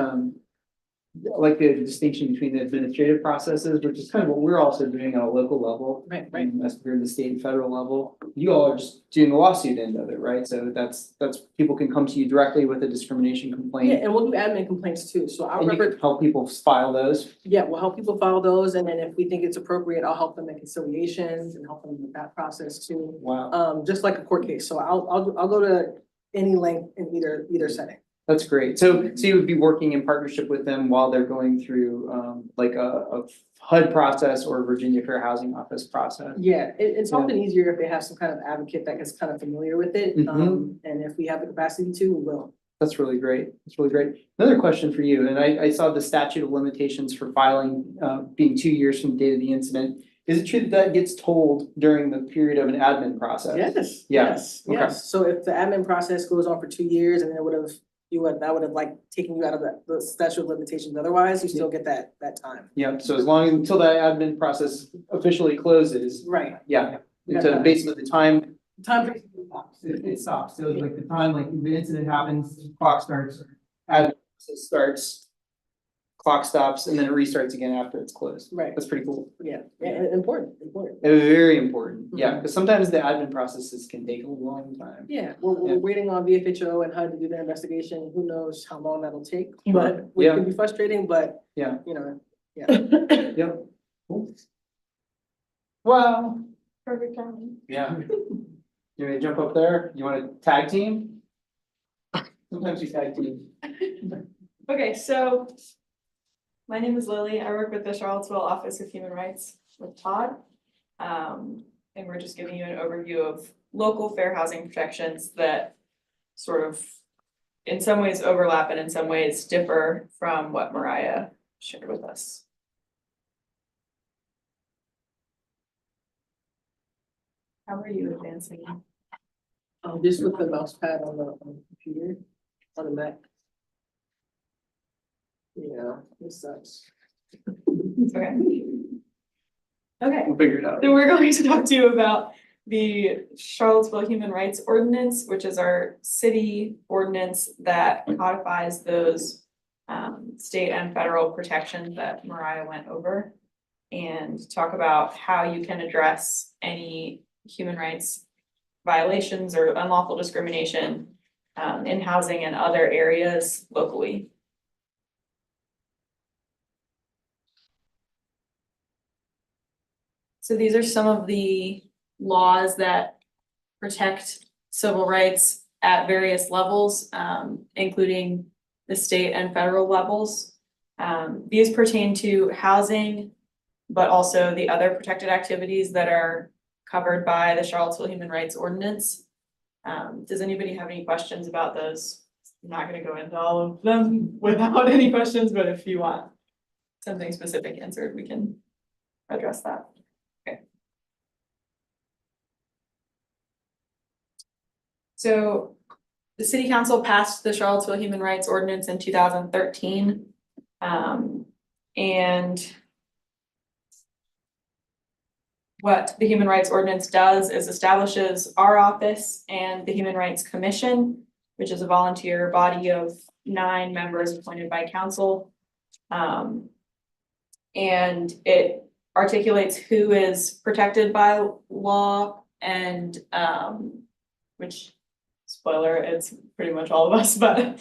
like the distinction between the administrative processes, which is kind of what we're also doing on a local level. Right. As we're the state and federal level. You all are just doing the lawsuit end of it, right? So that's people can come to you directly with a discrimination Yeah, complaint. and we'll do admin complaints too. So I'll And you remember, can help people file those. yeah, we'll help people file those. And then if we think it's appropriate, I'll help them make conciliations and help them with that process too. Wow, Just like a court case. So I'll go to any length in either setting. that's great. So you would be working in partnership with them while they're going through like a HUD process or Virginia Fair Housing Office process. Yeah, it's often easier if they have some kind of advocate that is kind of familiar with it. Mhm. And if we have the capacity to, we will. That's really great. That's really great. Another question for you, and I saw the statute of limitations for filing being 2 years from the date of the incident. Is it true that that gets told during the period of an admin process? Yes, Yeah, yes, okay. yes. So if the admin process goes on for 2 years and then that would have like taken you out of the statute of limitations, otherwise you still get that time. Yeah, so as long until that admin process officially closes, Right. yeah, Yeah. so basically the time Time. it stops. So like the time, like the incident happens, clock starts, admin process starts, clock stops and then it restarts again after it's closed. Right. That's pretty cool. Yeah, important. Very important, yeah, because sometimes the admin processes can take a long time. Yeah, we're Yeah. waiting on VFHO and HUD to do their investigation. Who knows how long that'll take, Right. but it Yeah. can be frustrating, but Yeah. you know, Yep. Cool. Wow. Perfect timing. Yeah. You want to jump up there? You want to tag team? Sometimes you tag team. Okay, so my name is Lily. I work with the Charlottesville Office of Human Rights with Todd. And we're just giving you an overview of local fair housing protections that sort of in some ways overlap and in some ways differ from what Mariah shared with us. How are you advancing? just with the mouse pad on the computer, on the Mac. Yeah, it sucks. Okay. Okay. We'll figure it out. So we're going to talk to you about the Charlottesville Human Rights Ordinance, which is our city ordinance that codifies those state and federal protections that Mariah went over. And talk about how you can address any human rights violations or unlawful discrimination in housing and other areas locally. So these are some of the laws that protect civil rights at various levels, including the state and federal levels. These pertain to housing, but also the other protected activities that are covered by the Charlottesville Human Rights Ordinance. Does anybody have any questions about those? I'm not gonna go into all of them without any questions, but if you want something specific answered, we can address that. So the city council passed the Charlottesville Human Rights Ordinance in 2013. And what the Human Rights Ordinance does is establishes our office and the Human Rights Commission, which is a volunteer body of 9 members appointed by council. And it articulates who is protected by law and which, spoiler, it's pretty much all of us, but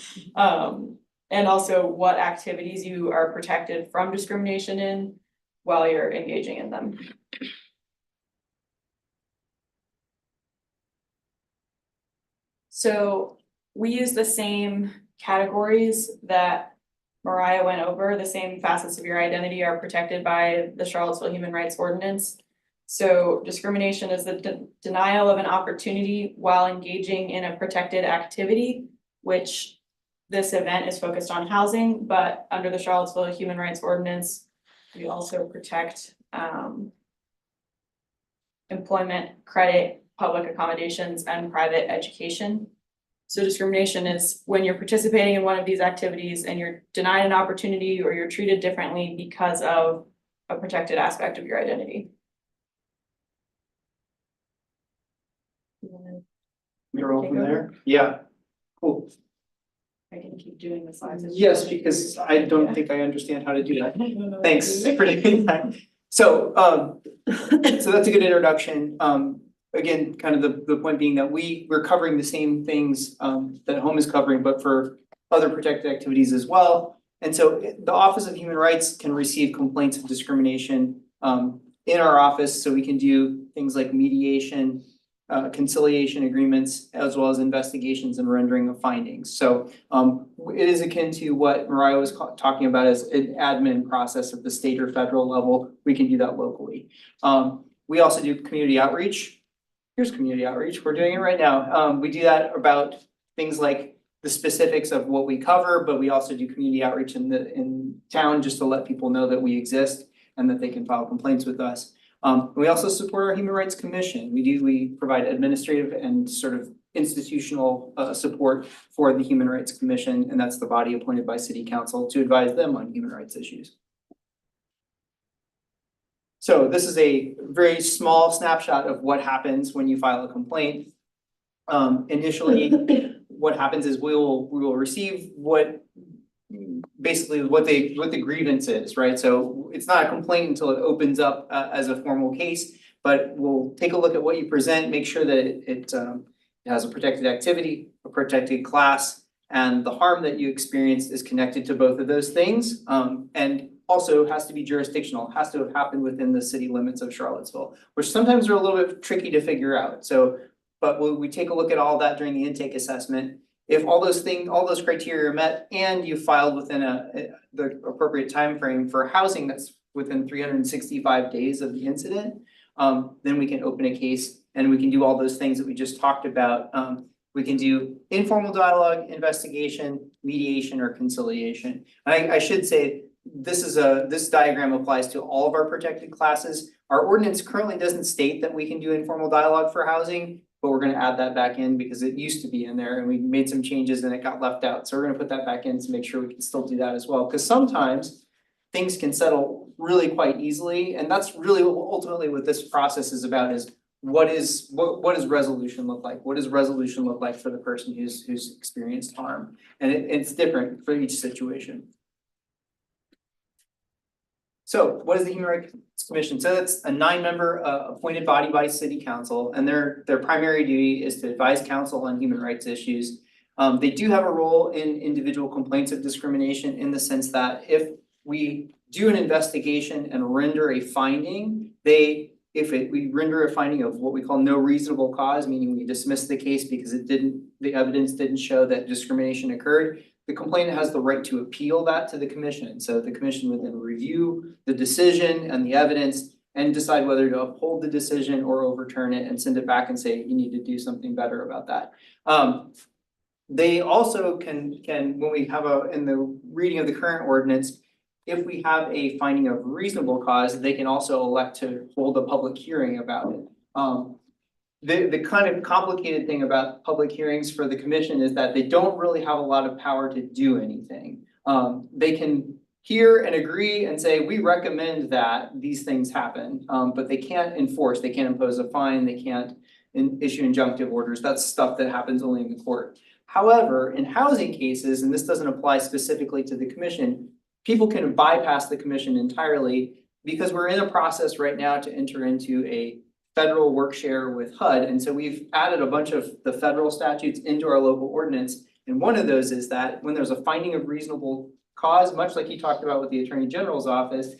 and also what activities you are protected from discrimination in while you're engaging in them. So we use the same categories that Mariah went over. The same facets of your identity are protected by the Charlottesville Human Rights Ordinance. So discrimination is the denial of an opportunity while engaging in a protected activity, which this event is focused on housing, but under the Charlottesville Human Rights Ordinance, we also protect employment, credit, public accommodations, and private education. So discrimination is when you're participating in one of these activities and you're denied an opportunity or you're treated differently because of a protected aspect of your identity. We roll from there? Yeah. Cool. I can keep doing the slides. Yes, because I don't think I understand how to do that. Thanks for doing that. So, so that's a good introduction. Again, kind of the point being that we're covering the same things that Home is covering, but for other protected activities as well. And so the Office of Human Rights can receive complaints of discrimination in our office, so we can do things like mediation, conciliation agreements, as well as investigations and rendering of findings. So it is akin to what Mariah was talking about as an admin process at the state or federal level. We can do that locally. We also do community outreach. Here's community outreach. We're doing it right now. We do that about things like the specifics of what we cover, but we also do community outreach in town just to let people know that we exist and that they can file complaints with us. We also support our Human Rights Commission. We provide administrative and sort of institutional support for the Human Rights Commission, and that's the body appointed by City Council to advise them on human rights issues. So this is a very small snapshot of what happens when you file a complaint. Initially, what happens is we will receive what basically what the grievance is, right? So it's not a complaint until it opens up as a formal case, but we'll take a look at what you present, make sure that it has a protected activity, a protected class, and the harm that you experienced is connected to both of those things. And also has to be jurisdictional, has to have happened within the city limits of Charlottesville, which sometimes are a little bit tricky to figure out. So, but we take a look at all that during the intake assessment. If all those criteria are met and you filed within the appropriate time frame for housing that's within 365 days of the incident, then we can open a case and we can do all those things that we just talked about. We can do informal dialogue, investigation, mediation, or conciliation. I should say, this diagram applies to all of our protected classes. Our ordinance currently doesn't state that we can do informal dialogue for housing, but we're gonna add that back in because it used to be in there and we made some changes and it got left out. So we're gonna put that back in to make sure we can still do that as well. Because sometimes things can settle really quite easily, and that's really ultimately what this process is about, is what does resolution look like? What does resolution look like for the person who's experienced harm? And it's different for each situation. So what is the Human Rights Commission? So it's a 9-member appointed body by city council, and their primary duty is to advise council on human rights issues. They do have a role in individual complaints of discrimination in the sense that if we do an investigation and render a finding, we render a finding of what we call no reasonable cause, meaning we dismiss the case because the evidence didn't show that discrimination occurred, the complainant has the right to appeal that to the commission. So the commission would then review the decision and the evidence and decide whether to uphold the decision or overturn it and send it back and say, you need to do something better about that. They also can, when we have in the reading of the current ordinance, if we have a finding of reasonable cause, they can also elect to hold a public hearing about it. The kind of complicated thing about public hearings for the commission is that they don't really have a lot of power to do anything. They can hear and agree and say, we recommend that these things happen, but they can't enforce, they can't impose a fine, they can't issue injunctive orders. That's stuff that happens only in the court. However, in housing cases, and this doesn't apply specifically to the commission, people can bypass the commission entirely because we're in a process right now to enter into a federal work share with HUD. And so we've added a bunch of the federal statutes into our local ordinance. And one of those is that when there's a finding of reasonable cause, much like you talked about with the Attorney General's office,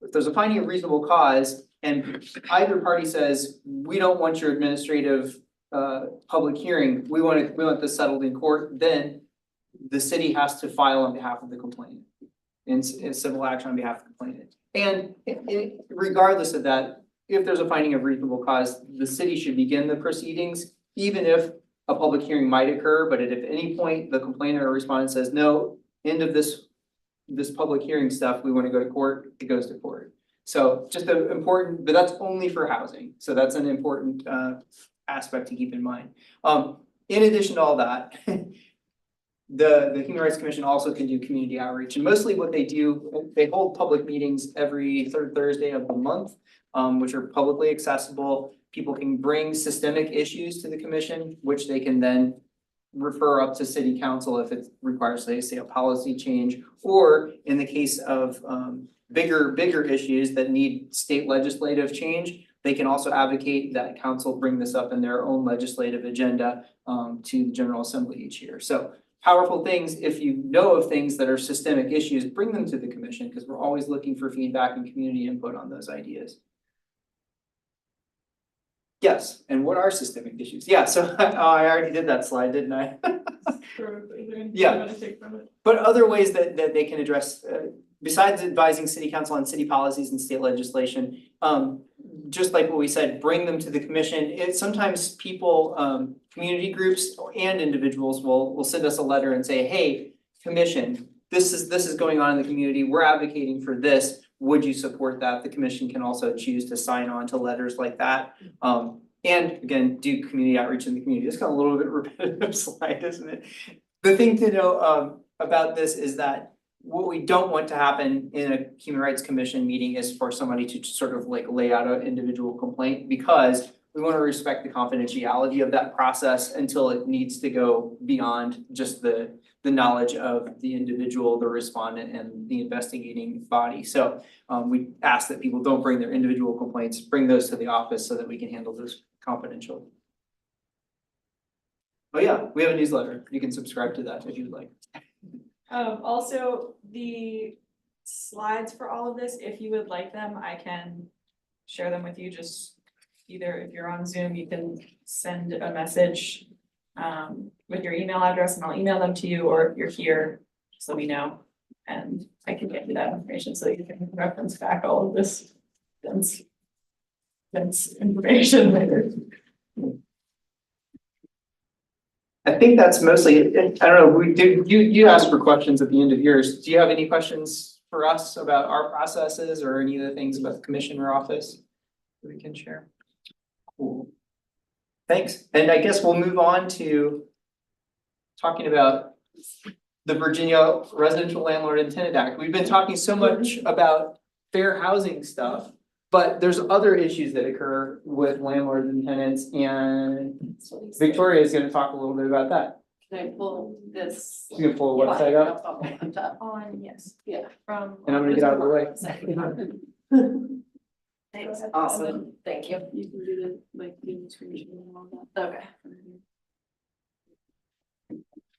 if there's a finding of reasonable cause and either party says, we don't want your administrative public hearing, we want this settled in court, then the city has to file on behalf of the complainant in civil action on behalf of the complainant. And regardless of that, if there's a finding of reasonable cause, the city should begin the proceedings, even if a public hearing might occur, but if at any point the complainant or respondent says, no, end of this public hearing stuff, we want to go to court, it goes to court. So just important, but that's only for housing. So that's an important aspect to keep in mind. In addition to all that, the Human Rights Commission also can do community outreach, and mostly what they do, they hold public meetings every third Thursday of the month, which are publicly accessible. People can bring systemic issues to the commission, which they can then refer up to city council if it requires, say a policy change, or in the case of bigger issues that need state legislative change, they can also advocate that council bring this up in their own legislative agenda to the General Assembly each year. So powerful things, if you know of things that are systemic issues, bring them to the commission because we're always looking for feedback and community input on those ideas. Yes, and what are systemic issues? Yeah, so I already did that slide, didn't I? Yeah. But other ways that they can address, besides advising city council on city policies and state legislation, just like what we said, bring them to the commission. Sometimes people, community groups and individuals will send us a letter and say, hey, commission, this is going on in the community. We're advocating for this. Would you support that? The commission can also choose to sign on to letters like that. And again, do community outreach in the community. It's got a little bit repetitive slide, isn't it? The thing to know about this is that what we don't want to happen in a Human Rights Commission meeting is for somebody to sort of like lay out an individual complaint, because we want to respect the confidentiality of that process until it needs to go beyond just the knowledge of the individual, the respondent, and the investigating body. So we ask that people don't bring their individual complaints, bring those to the office so that we can handle those confidential. But yeah, we have a newsletter. You can subscribe to that if you'd like. Also, the slides for all of this, if you would like them, I can share them with you. Just either if you're on Zoom, you can send a message with your email address and I'll email them to you, or if you're here, just let me know. And I can get you that information so you can reference back all of this dense information later. I think that's mostly, it. I don't know, you asked for questions at the end of yours. Do you have any questions for us about our processes or any of the things about the commissioner office that we can share? Cool. Thanks. And I guess we'll move on to talking about the Virginia Residential Landlord and Tenant Act. We've been talking so much about fair housing stuff, but there's other issues that occur with landlords and tenants, and Victoria is gonna talk a little bit about that. Can I pull this? You can pull the website up, On, yes. Yeah. From. and I'm gonna get out of the way. Thanks. Awesome. Thank you. You can do the, like, the screen and all that. Okay.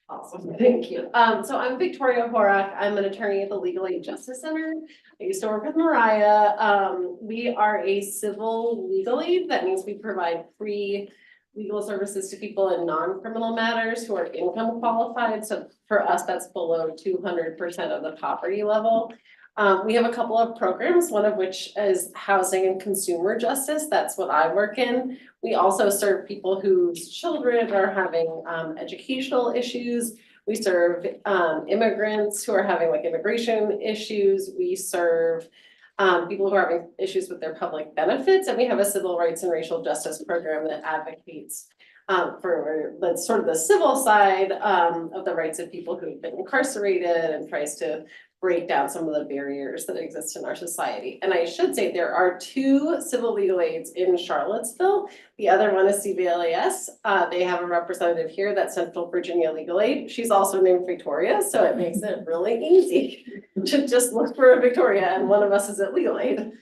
Awesome, thank you. So I'm Victoria Horak. I'm an attorney at the Legal Aid Justice Center. I used to work with Mariah. We are a civil legal aid. That means we provide free legal services to people in non-criminal matters who are income qualified. So for us, that's below 200% of the poverty level. We have a couple of programs, one of which is housing and consumer justice. That's what I work in. We also serve people whose children are having educational issues. We serve immigrants who are having like immigration issues. We serve people who are having issues with their public benefits. And we have a civil rights and racial justice program that advocates for that's sort of the civil side of the rights of people who've been incarcerated and tries to break down some of the barriers that exist in our society. And I should say there are 2 civil legal aids in Charlottesville. The other one is CVLAS. They have a representative here, that's Central Virginia Legal Aid. She's also named Victoria, so it makes it really easy to just look for a Victoria, and one of us is at Legal Aid.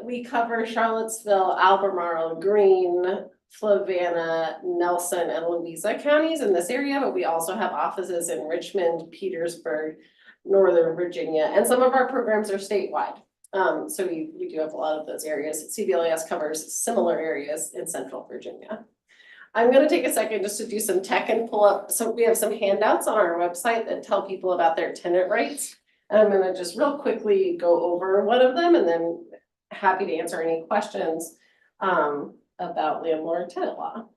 We cover Charlottesville, Albemarle, Greene, Flavanna, Nelson, and Louisa counties in this area, but we also have offices in Richmond, Petersburg, Northern Virginia, and some of our programs are statewide. So we do have a lot of those areas. CVLAS covers similar areas in Central Virginia. I'm gonna take a second just to do some tech and pull up, so we have some handouts on our website that tell people about their tenant rights. And I'm gonna just real quickly go over one of them and then happy to answer any questions about landlord tenant law.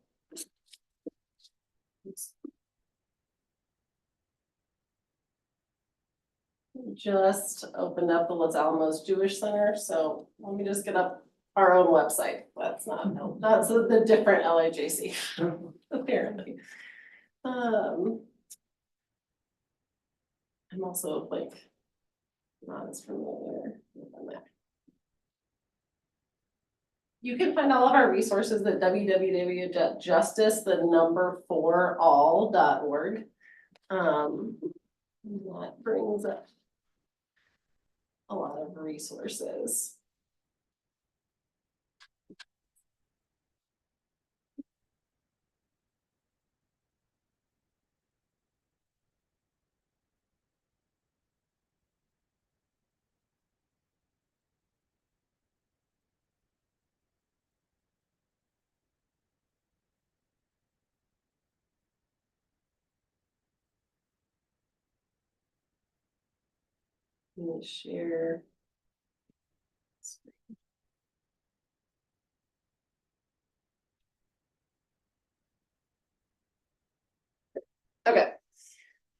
Just opened up the Los Alamos Jewish Center, so let me just get up our own website. That's not, that's the different LAJC, apparently. I'm also like not as familiar with that. You can find all of our resources at www.justice4all.org. That brings up a lot of resources. Let me share. Okay.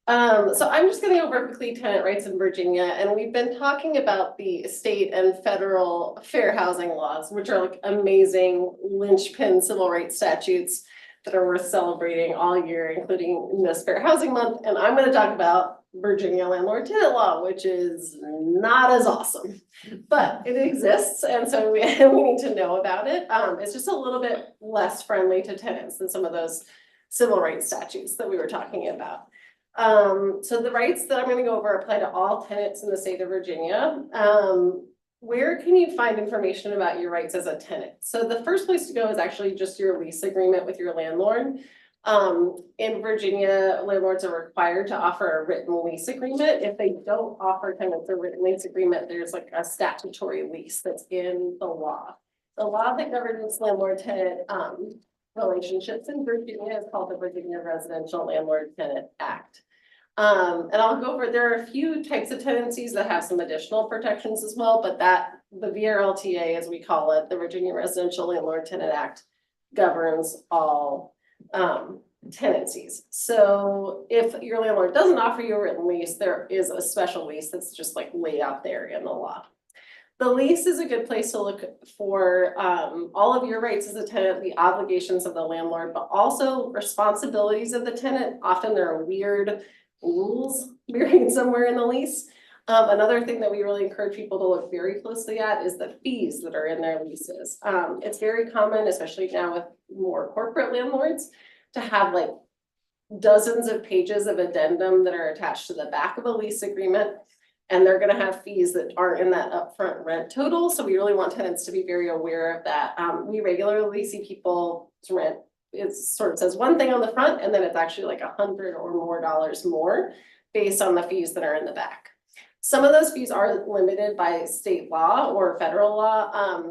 So I'm just gonna go over quickly tenant rights in Virginia, and we've been talking about the state and federal fair housing laws, which are like amazing linchpin civil rights statutes that are worth celebrating all year, including in this Fair Housing Month. And I'm gonna talk about Virginia landlord tenant law, which is not as awesome, but it exists. And so we need to know about it. It's just a little bit less friendly to tenants than some of those civil rights statutes that we were talking about. So the rights that I'm gonna go over apply to all tenants in the state of Virginia. Where can you find information about your rights as a tenant? So the first place to go is actually just your lease agreement with your landlord. In Virginia, landlords are required to offer a written lease agreement. If they don't offer tenants a written lease agreement, there's like a statutory lease that's in the law. The law that governs landlord-tenant relationships in Virginia is called the Virginia Residential Landlord-Tenant Act. And I'll go over, there are a few types of tenancies that have some additional protections as well, but the VRLTA, as we call it, the Virginia Residential Landlord-Tenant Act, governs all tenancies. So if your landlord doesn't offer you a written lease, there is a special lease that's just like laid out there in the law. The lease is a good place to look for all of your rights as a tenant, the obligations of the landlord, but also responsibilities of the tenant. Often there are weird rules buried somewhere in the lease. Another thing that we really encourage people to look very closely at is the fees that are in their leases. It's very common, especially now with more corporate landlords, to have like dozens of pages of addendum that are attached to the back of a lease agreement. And they're gonna have fees that aren't in that upfront rent total. So we really want tenants to be very aware of that. We regularly see people's rent, it sort of says one thing on the front and then it's actually like $100 or more more based on the fees that are in the back. Some of those fees are limited by state law or federal law.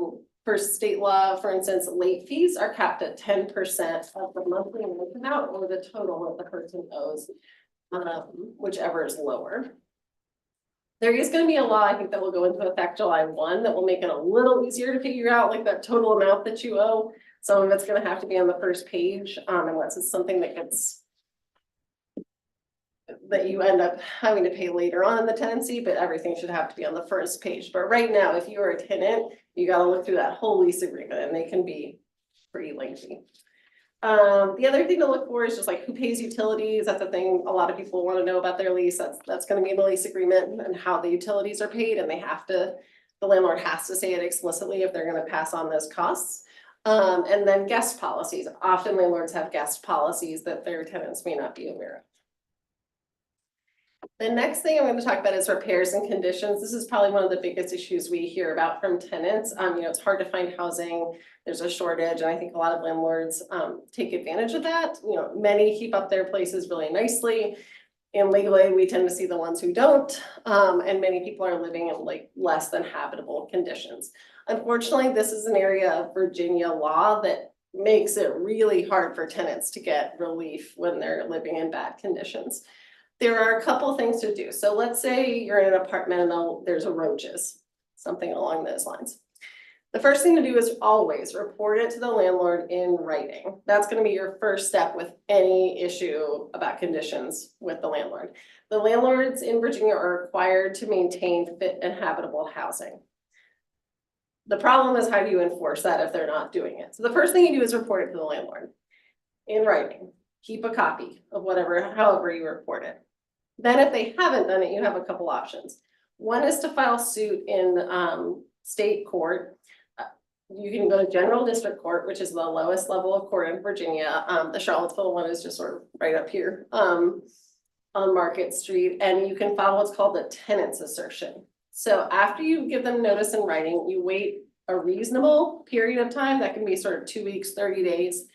For state law, for instance, late fees are capped at 10% of the monthly rent amount or the total that the person owes, whichever is lower. There is going to be a law, I think, that will go into effect July 1 that will make it a little easier to figure out like that total amount that you owe. Some of it's going to have to be on the first page, unless it's something that you end up having to pay later on in the tenancy, but everything should have to be on the first page. But right now, if you are a tenant, you got to look through that whole lease agreement and they can be pretty lengthy. The other thing to look for is just like who pays utilities. That's a thing a lot of people want to know about their lease. That's going to be in the lease agreement and how the utilities are paid, and the landlord has to say it explicitly if they're going to pass on those costs. And then guest policies. Often landlords have guest policies that their tenants may not be aware of. The next thing I'm going to talk about is repairs and conditions. This is probably one of the biggest issues we hear about from tenants. It's hard to find housing. There's a shortage, and I think a lot of landlords take advantage of that. Many keep up their places really nicely. In legal aid, we tend to see the ones who don't, and many people are living in like less than habitable conditions. Unfortunately, this is an area of Virginia law that makes it really hard for tenants to get relief when they're living in bad conditions. There are a couple things to do. So let's say you're in an apartment and there's a roaches, something along those lines. The first thing to do is always report it to the landlord in writing. That's going to be your first step with any issue about conditions with the landlord. The landlords in Virginia are required to maintain fit and habitable housing. The problem is, how do you enforce that if they're not doing it? So the first thing you do is report it to the landlord in writing. Keep a copy of however you report it. Then if they haven't done it, you have a couple options. One is to file suit in state court. You can go to general district court, which is the lowest level of court in Virginia. The Charlottesville one is just sort of right up here on Market Street, and you can file what's called a tenant's assertion. So after you give them notice in writing, you wait a reasonable period of time. That can be sort of 2 weeks, 30 days.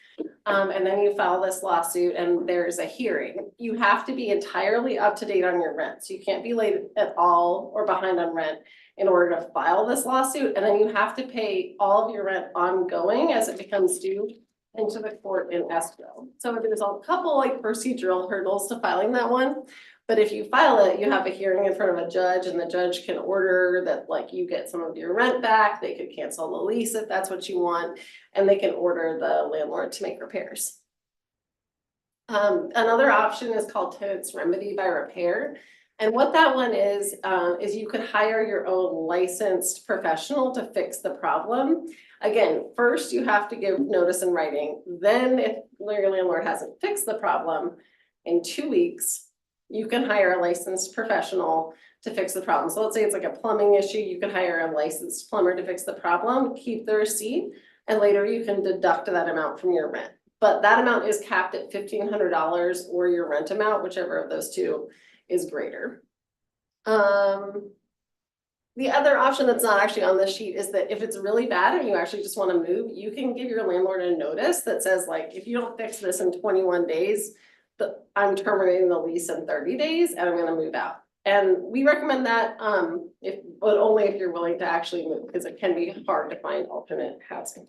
And then you file this lawsuit and there's a hearing. You have to be entirely up to date on your rent. So you can't be late at all or behind on rent in order to file this lawsuit. And then you have to pay all of your rent ongoing as it becomes due into the court in escrow. So there's a couple like procedural hurdles to filing that one. But if you file it, you have a hearing in front of a judge, and the judge can order that like you get some of your rent back. They could cancel the lease if that's what you want, and they can order the landlord to make repairs. Another option is called tenant's remedy by repair. And what that one is you could hire your own licensed professional to fix the problem. Again, first you have to give notice in writing, then if your landlord hasn't fixed the problem, in 2 weeks, you can hire a licensed professional to fix the problem. So let's say it's like a plumbing issue, you could hire a licensed plumber to fix the problem, keep the receipt, and later you can deduct that amount from your rent. But that amount is capped at $1,500 or your rent amount, whichever of those two is greater. The other option that's not actually on this sheet is that if it's really bad and you actually just wanna move, you can give your landlord a notice that says like, if you don't fix this in 21 days, I'm terminating the lease in 30 days and I'm gonna move out. And we recommend that, but only if you're willing to actually move, because it can be hard to find alternate housing.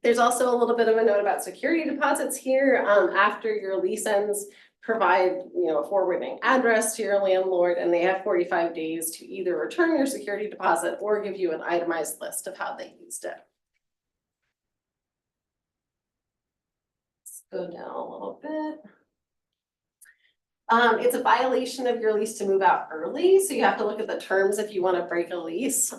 There's also a little bit of a note about security deposits here. After your lease ends, provide, a forwarding address to your landlord, and they have 45 days to either return your security deposit or give you an itemized list of how they used it. Let's go down a little bit. It's a violation of your lease to move out early, so you have to look at the terms if you want to break a lease.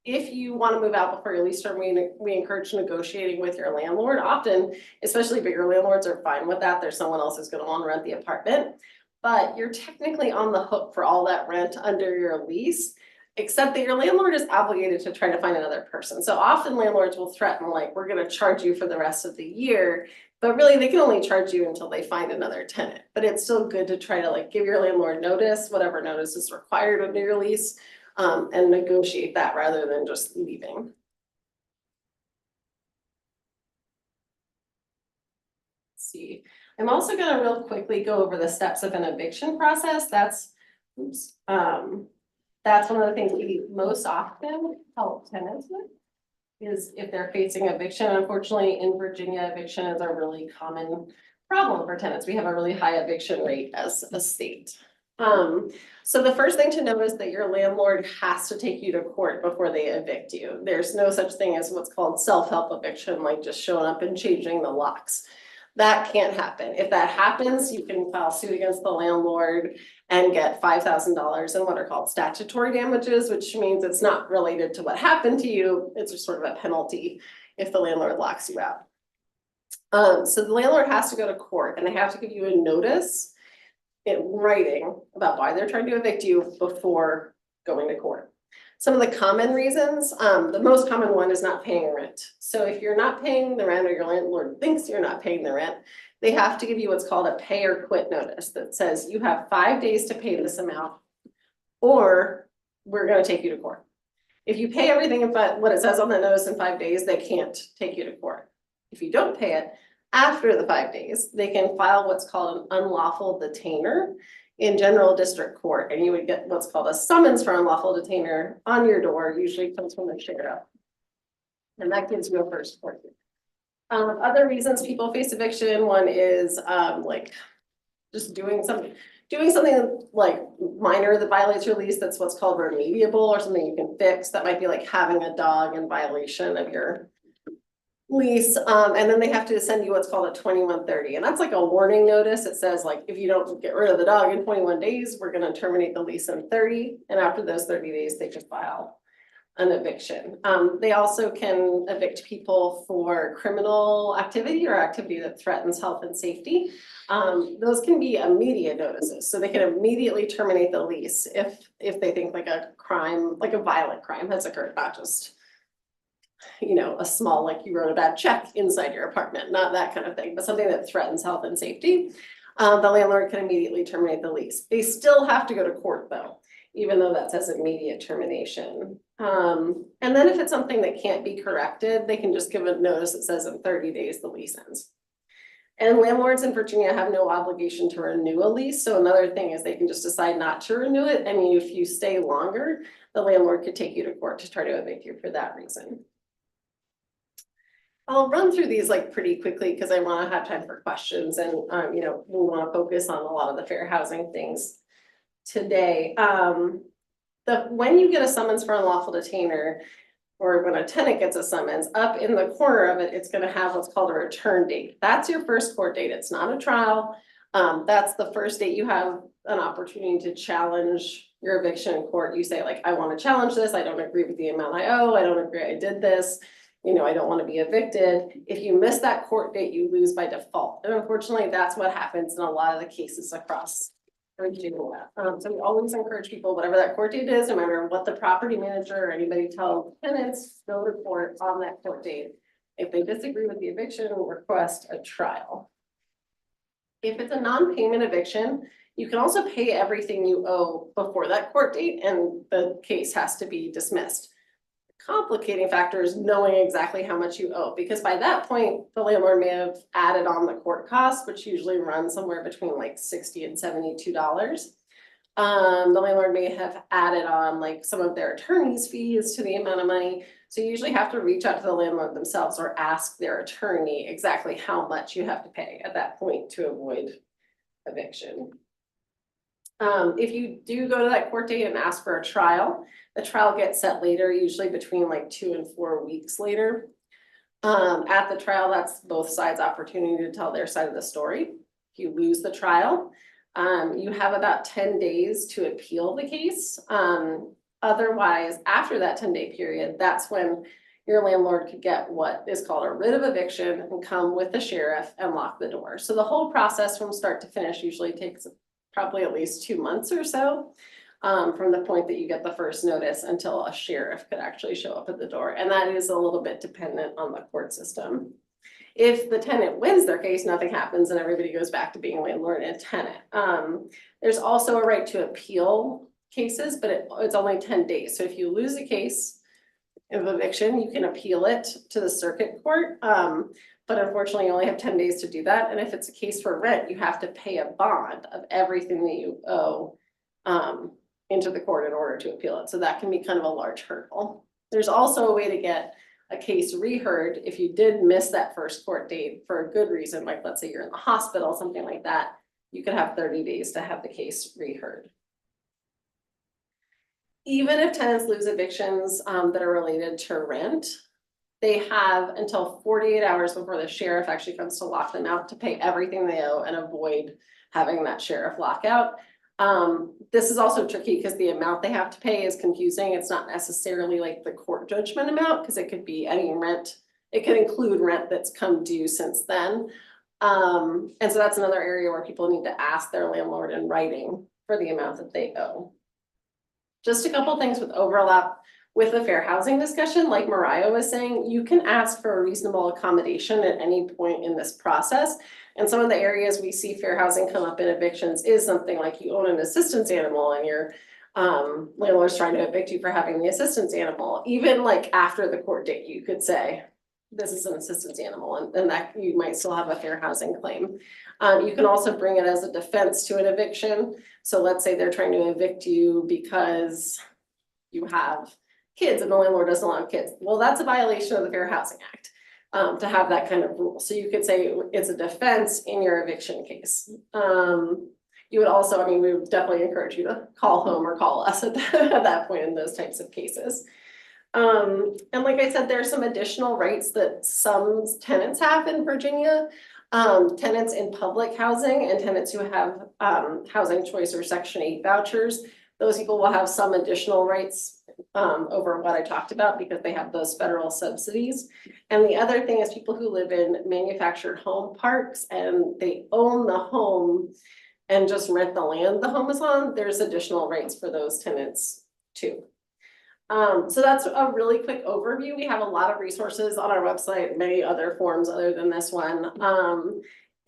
If you want to move out before your lease term, we encourage negotiating with your landlord. Often, especially bigger landlords are fine with that. There's someone else who's going to want to rent the apartment. But you're technically on the hook for all that rent under your lease, except that your landlord is obligated to try to find another person. So often landlords will threaten like, we're going to charge you for the rest of the year. But really, they can only charge you until they find another tenant. But it's still good to try to like give your landlord notice, whatever notice is required under your lease. And negotiate that rather than just leaving. Let's see, I'm also gonna real quickly go over the steps of an eviction process. That's one of the things we most often help tenants with, is if they're facing eviction. Unfortunately, in Virginia, eviction is a really common problem for tenants. We have a really high eviction rate as a state. So the first thing to know is that your landlord has to take you to court before they evict you. There's no such thing as what's called self-help eviction, like just showing up and changing the locks. That can't happen. If that happens, you can file suit against the landlord and get $5,000 in what are called statutory damages, which means it's not related to what happened to you. It's just sort of a penalty if the landlord locks you out. So the landlord has to go to court and they have to give you a notice in writing about why they're trying to evict you before going to court. Some of the common reasons, the most common one is not paying rent. So if you're not paying the rent or your landlord thinks you're not paying the rent, they have to give you what's called a pay or quit notice that says you have 5 days to pay this amount or we're going to take you to court. If you pay everything but what it says on the notice in 5 days, they can't take you to court. If you don't pay it, after the 5 days, they can file what's called an unlawful detainer in general district court, and you would get what's called a summons for unlawful detainer on your door, usually comes from the sheriff. And that gives you a first court date. Other reasons people face eviction, one is like just doing something like minor that violates your lease, that's what's called remediable or something you can fix. That might be like having a dog in violation of your lease, and then they have to send you what's called a 2130, and that's like a warning notice. It says like, if you don't get rid of the dog in 21 days, we're going to terminate the lease in 30, and after those 30 days, they can file an eviction. They also can evict people for criminal activity or activity that threatens health and safety. Those can be immediate notices, so they can immediately terminate the lease if they think like a crime, like a violent crime has occurred, not just a small, like you wrote a bad check inside your apartment, not that kind of thing, but something that threatens health and safety. The landlord can immediately terminate the lease. They still have to go to court though, even though that says immediate termination. And then if it's something that can't be corrected, they can just give a notice that says in 30 days the lease ends. And landlords in Virginia have no obligation to renew a lease. So another thing is they can just decide not to renew it. I mean, if you stay longer, the landlord could take you to court to try to evict you for that reason. I'll run through these like pretty quickly because I want to have time for questions, and we want to focus on a lot of the fair housing things today. When you get a summons for unlawful detainer, or when a tenant gets a summons, up in the corner of it, it's going to have what's called a return date. That's your first court date. It's not a trial. That's the first date you have an opportunity to challenge your eviction in court, you say like, I wanna challenge this, I don't agree with the amount I owe, I don't agree I did this. You know, I don't wanna be evicted. If you miss that court date, you lose by default. And unfortunately, that's what happens in a lot of the cases across Virginia. So we always encourage people, whatever that court date is, no matter what the property manager or anybody tells tenants, go to court on that court date. If they disagree with the eviction, request a trial. If it's a non-payment eviction, you can also pay everything you owe before that court date and the case has to be dismissed. Complicating factor is knowing exactly how much you owe, because by that point, the landlord may have added on the court costs, which usually run somewhere between like $60 and $72. The landlord may have added on like some of their attorney's fees to the amount of money. So you usually have to reach out to the landlord themselves or ask their attorney exactly how much you have to pay at that point to avoid eviction. If you do go to that court date and ask for a trial, the trial gets set later, usually between like 2 and 4 weeks later. At the trial, that's both sides' opportunity to tell their side of the story. If you lose the trial, you have about 10 days to appeal the case. Otherwise, after that 10-day period, that's when your landlord could get what is called a writ of eviction and come with the sheriff and lock the door. So the whole process from start to finish usually takes probably at least 2 months or so. From the point that you get the first notice until a sheriff could actually show up at the door. And that is a little bit dependent on the court system. If the tenant wins their case, nothing happens and everybody goes back to being landlord and tenant. There's also a right to appeal cases, but it's only 10 days. So if you lose a case of eviction, you can appeal it to the circuit court. But unfortunately, you only have 10 days to do that. And if it's a case for rent, you have to pay a bond of everything that you owe into the court in order to appeal it. So that can be kind of a large hurdle. There's also a way to get a case reheard if you did miss that first court date for a good reason, like let's say you're in the hospital, something like that. You could have 30 days to have the case reheard. Even if tenants lose evictions that are related to rent, they have until 48 hours before the sheriff actually comes to lock them out to pay everything they owe and avoid having that sheriff lockout. This is also tricky because the amount they have to pay is confusing. It's not necessarily like the court judgment amount because it could be any rent. It could include rent that's come due since then. And so that's another area where people need to ask their landlord in writing for the amount that they owe. Just a couple things with overlap with the fair housing discussion, like Mariah was saying, you can ask for a reasonable accommodation at any point in this process. And some of the areas we see fair housing come up in evictions is something like you own an assistance animal and your landlord's trying to evict you for having the assistance animal. Even like after the court date, you could say, this is an assistance animal, and that you might still have a fair housing claim. You can also bring it as a defense to an eviction. So let's say they're trying to evict you because you have kids and the landlord doesn't allow kids. Well, that's a violation of the Fair Housing Act to have that kind of rule. So you could say it's a defense in your eviction case. You would also, I mean, we would definitely encourage you to call home or call us at that point in those types of cases. And like I said, there's some additional rights that some tenants have in Virginia. Tenants in public housing and tenants who have housing choice or Section 8 vouchers. Those people will have some additional rights over what I talked about because they have those federal subsidies. And the other thing is people who live in manufactured home parks and they own the home and just rent the land the home is on, there's additional rights for those tenants too. So that's a really quick overview. We have a lot of resources on our website, many other forms other than this one.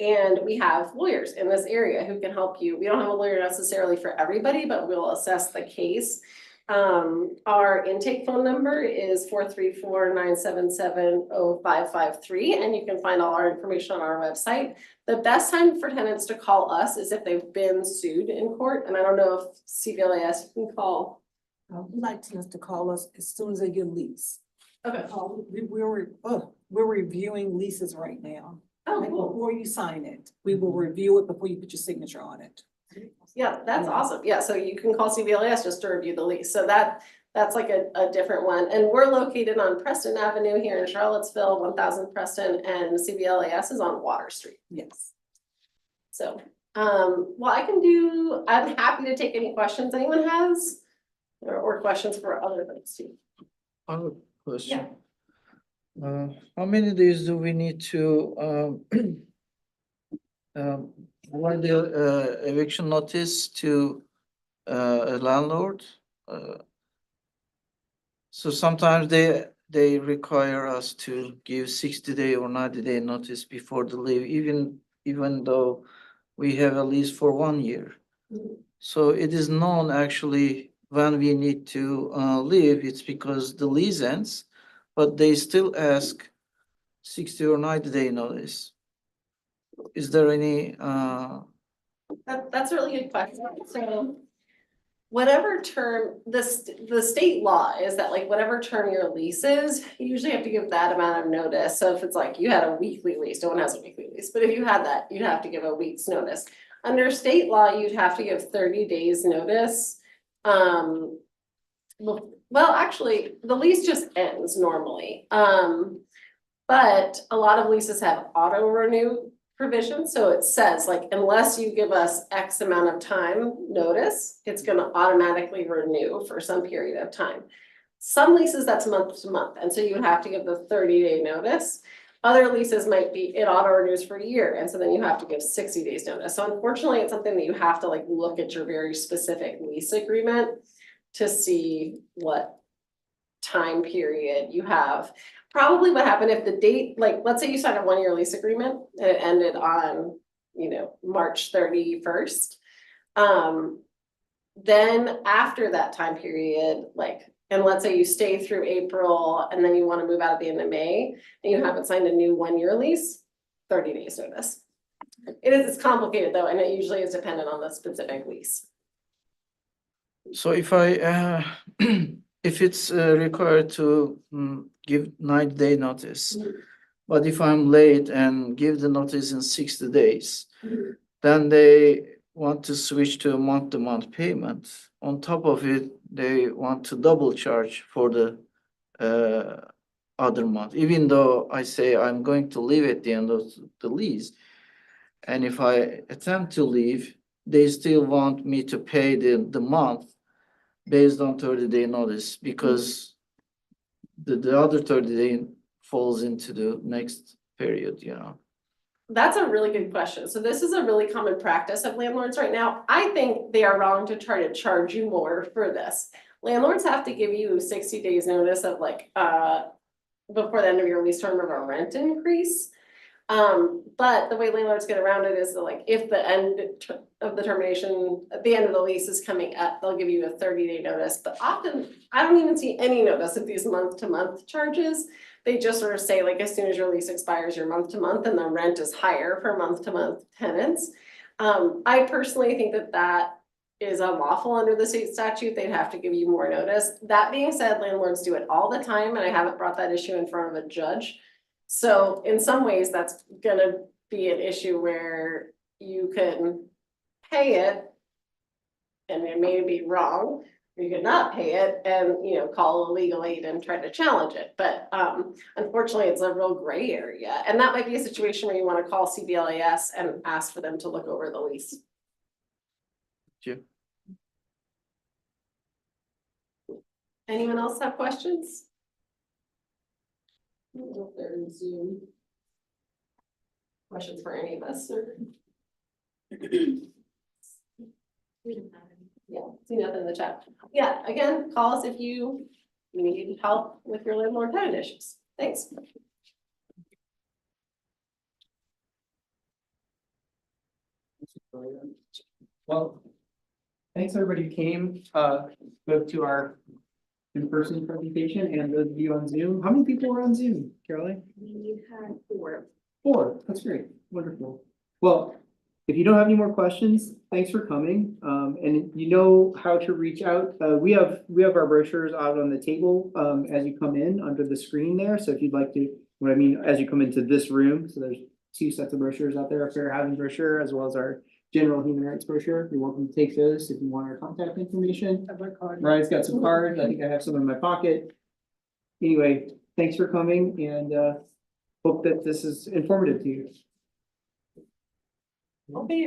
And we have lawyers in this area who can help you. We don't have a lawyer necessarily for everybody, but we'll assess the case. Our intake phone number is 434-977-0553, and you can find all our information on our website. The best time for tenants to call us is if they've been sued in court, and I don't know if CVLAS can call. We'd like tenants to call us as soon as they get a lease. Okay. We're reviewing leases right now. Oh, Like, cool. before you sign it, we will review it before you put your signature on it. Yeah, that's awesome. Yeah, so you can call CVLAS just to review the lease. So that's like a different one. And we're located on Preston Avenue here in Charlottesville, 1000 Preston, and CVLAS is on Water Street. Yes. So Well, I'm happy to take any questions anyone has or questions for other folks too. I have a question. How many days do we need to, provide the, eviction notice to, a landlord? So sometimes they require us to give 60-day or 90-day notice before the leave, even though we have a lease for 1 year. So it is known actually when we need to leave, it's because the lease ends, but they still ask 60 or 90-day notice. Is there any, That's a really good question. So whatever term, the state law is that like whatever term your lease is, you usually have to give that amount of notice. So if it's like you had a weekly lease, no one has a weekly lease, but if you had that, you'd have to give a week's notice. Under state law, you'd have to give 30 days notice. Well, actually, the lease just ends normally. But a lot of leases have auto renew provisions, so it says like unless you give us X amount of time notice, it's gonna automatically renew for some period of time. Some leases that's month to month, and so you would have to give the 30-day notice. Other leases might be, it auto renews for a year, and so then you have to give 60 days notice. So unfortunately, it's something that you have to like look at your very specific lease agreement to see what time period you have. Probably what happened if the date, like, let's say you signed a 1-year lease agreement, and it ended on, March 31st. Then after that time period, like, and let's say you stay through April and then you want to move out at the end of May, and you haven't signed a new 1-year lease, 30 days notice. It's complicated though, and it usually is dependent on the specific lease. so if I, if it's required to give 90-day notice, but if I'm late and give the notice in 60 days, then they want to switch to a month-to-month payment. On top of it, they want to double charge for the other month, even though I say I'm going to leave at the end of the lease. And if I attempt to leave, they still want me to pay the month based on 30-day notice, because the other 30-day falls into the next period, That's a really good question. So this is a really common practice of landlords right now. I think they are wrong to try to charge you more for this. Landlords have to give you 60 days notice of like, before the end of your lease term of a rent increase. But the way landlords get around it is that like, if the end of the termination, at the end of the lease is coming up, they'll give you a 30-day notice. But often, I don't even see any notice of these month-to-month charges. They just sort of say like, as soon as your lease expires, you're month-to-month, and the rent is higher for month-to-month tenants. I personally think that is unlawful under the state statute. They'd have to give you more notice. That being said, landlords do it all the time, and I haven't brought that issue in front of a judge. So in some ways, that's gonna be an issue where you can pay it and it may be wrong. You could not pay it and, call a legal aid and try to challenge it. But unfortunately, it's a real gray area. And that might be a situation where you want to call CBLAS and ask for them to look over the lease. Thank you. Anyone else have questions? I don't know if they're in Zoom. Questions for any of us or? Yeah, see nothing in the chat. Yeah, again, call us if you need help with your landlord tenant issues. Thanks. Well, thanks everybody who came, both to our in-person presentation and those of you on Zoom. How many people were on Zoom, Caroline? We had 4. 4, that's great, wonderful. Well, if you don't have any more questions, thanks for coming. And you know how to reach out. We have our brochures out on the table as you come in under the screen there. So if you'd like to, as you come into this room, so there's 2 sets of brochures out there, a fair housing brochure as well as our general human rights brochure. You're welcome to take those if you want our contact information. Ryan's got some cards. I think I have some in my pocket. Anyway, thanks for coming, and hope that this is informative to you. Okay,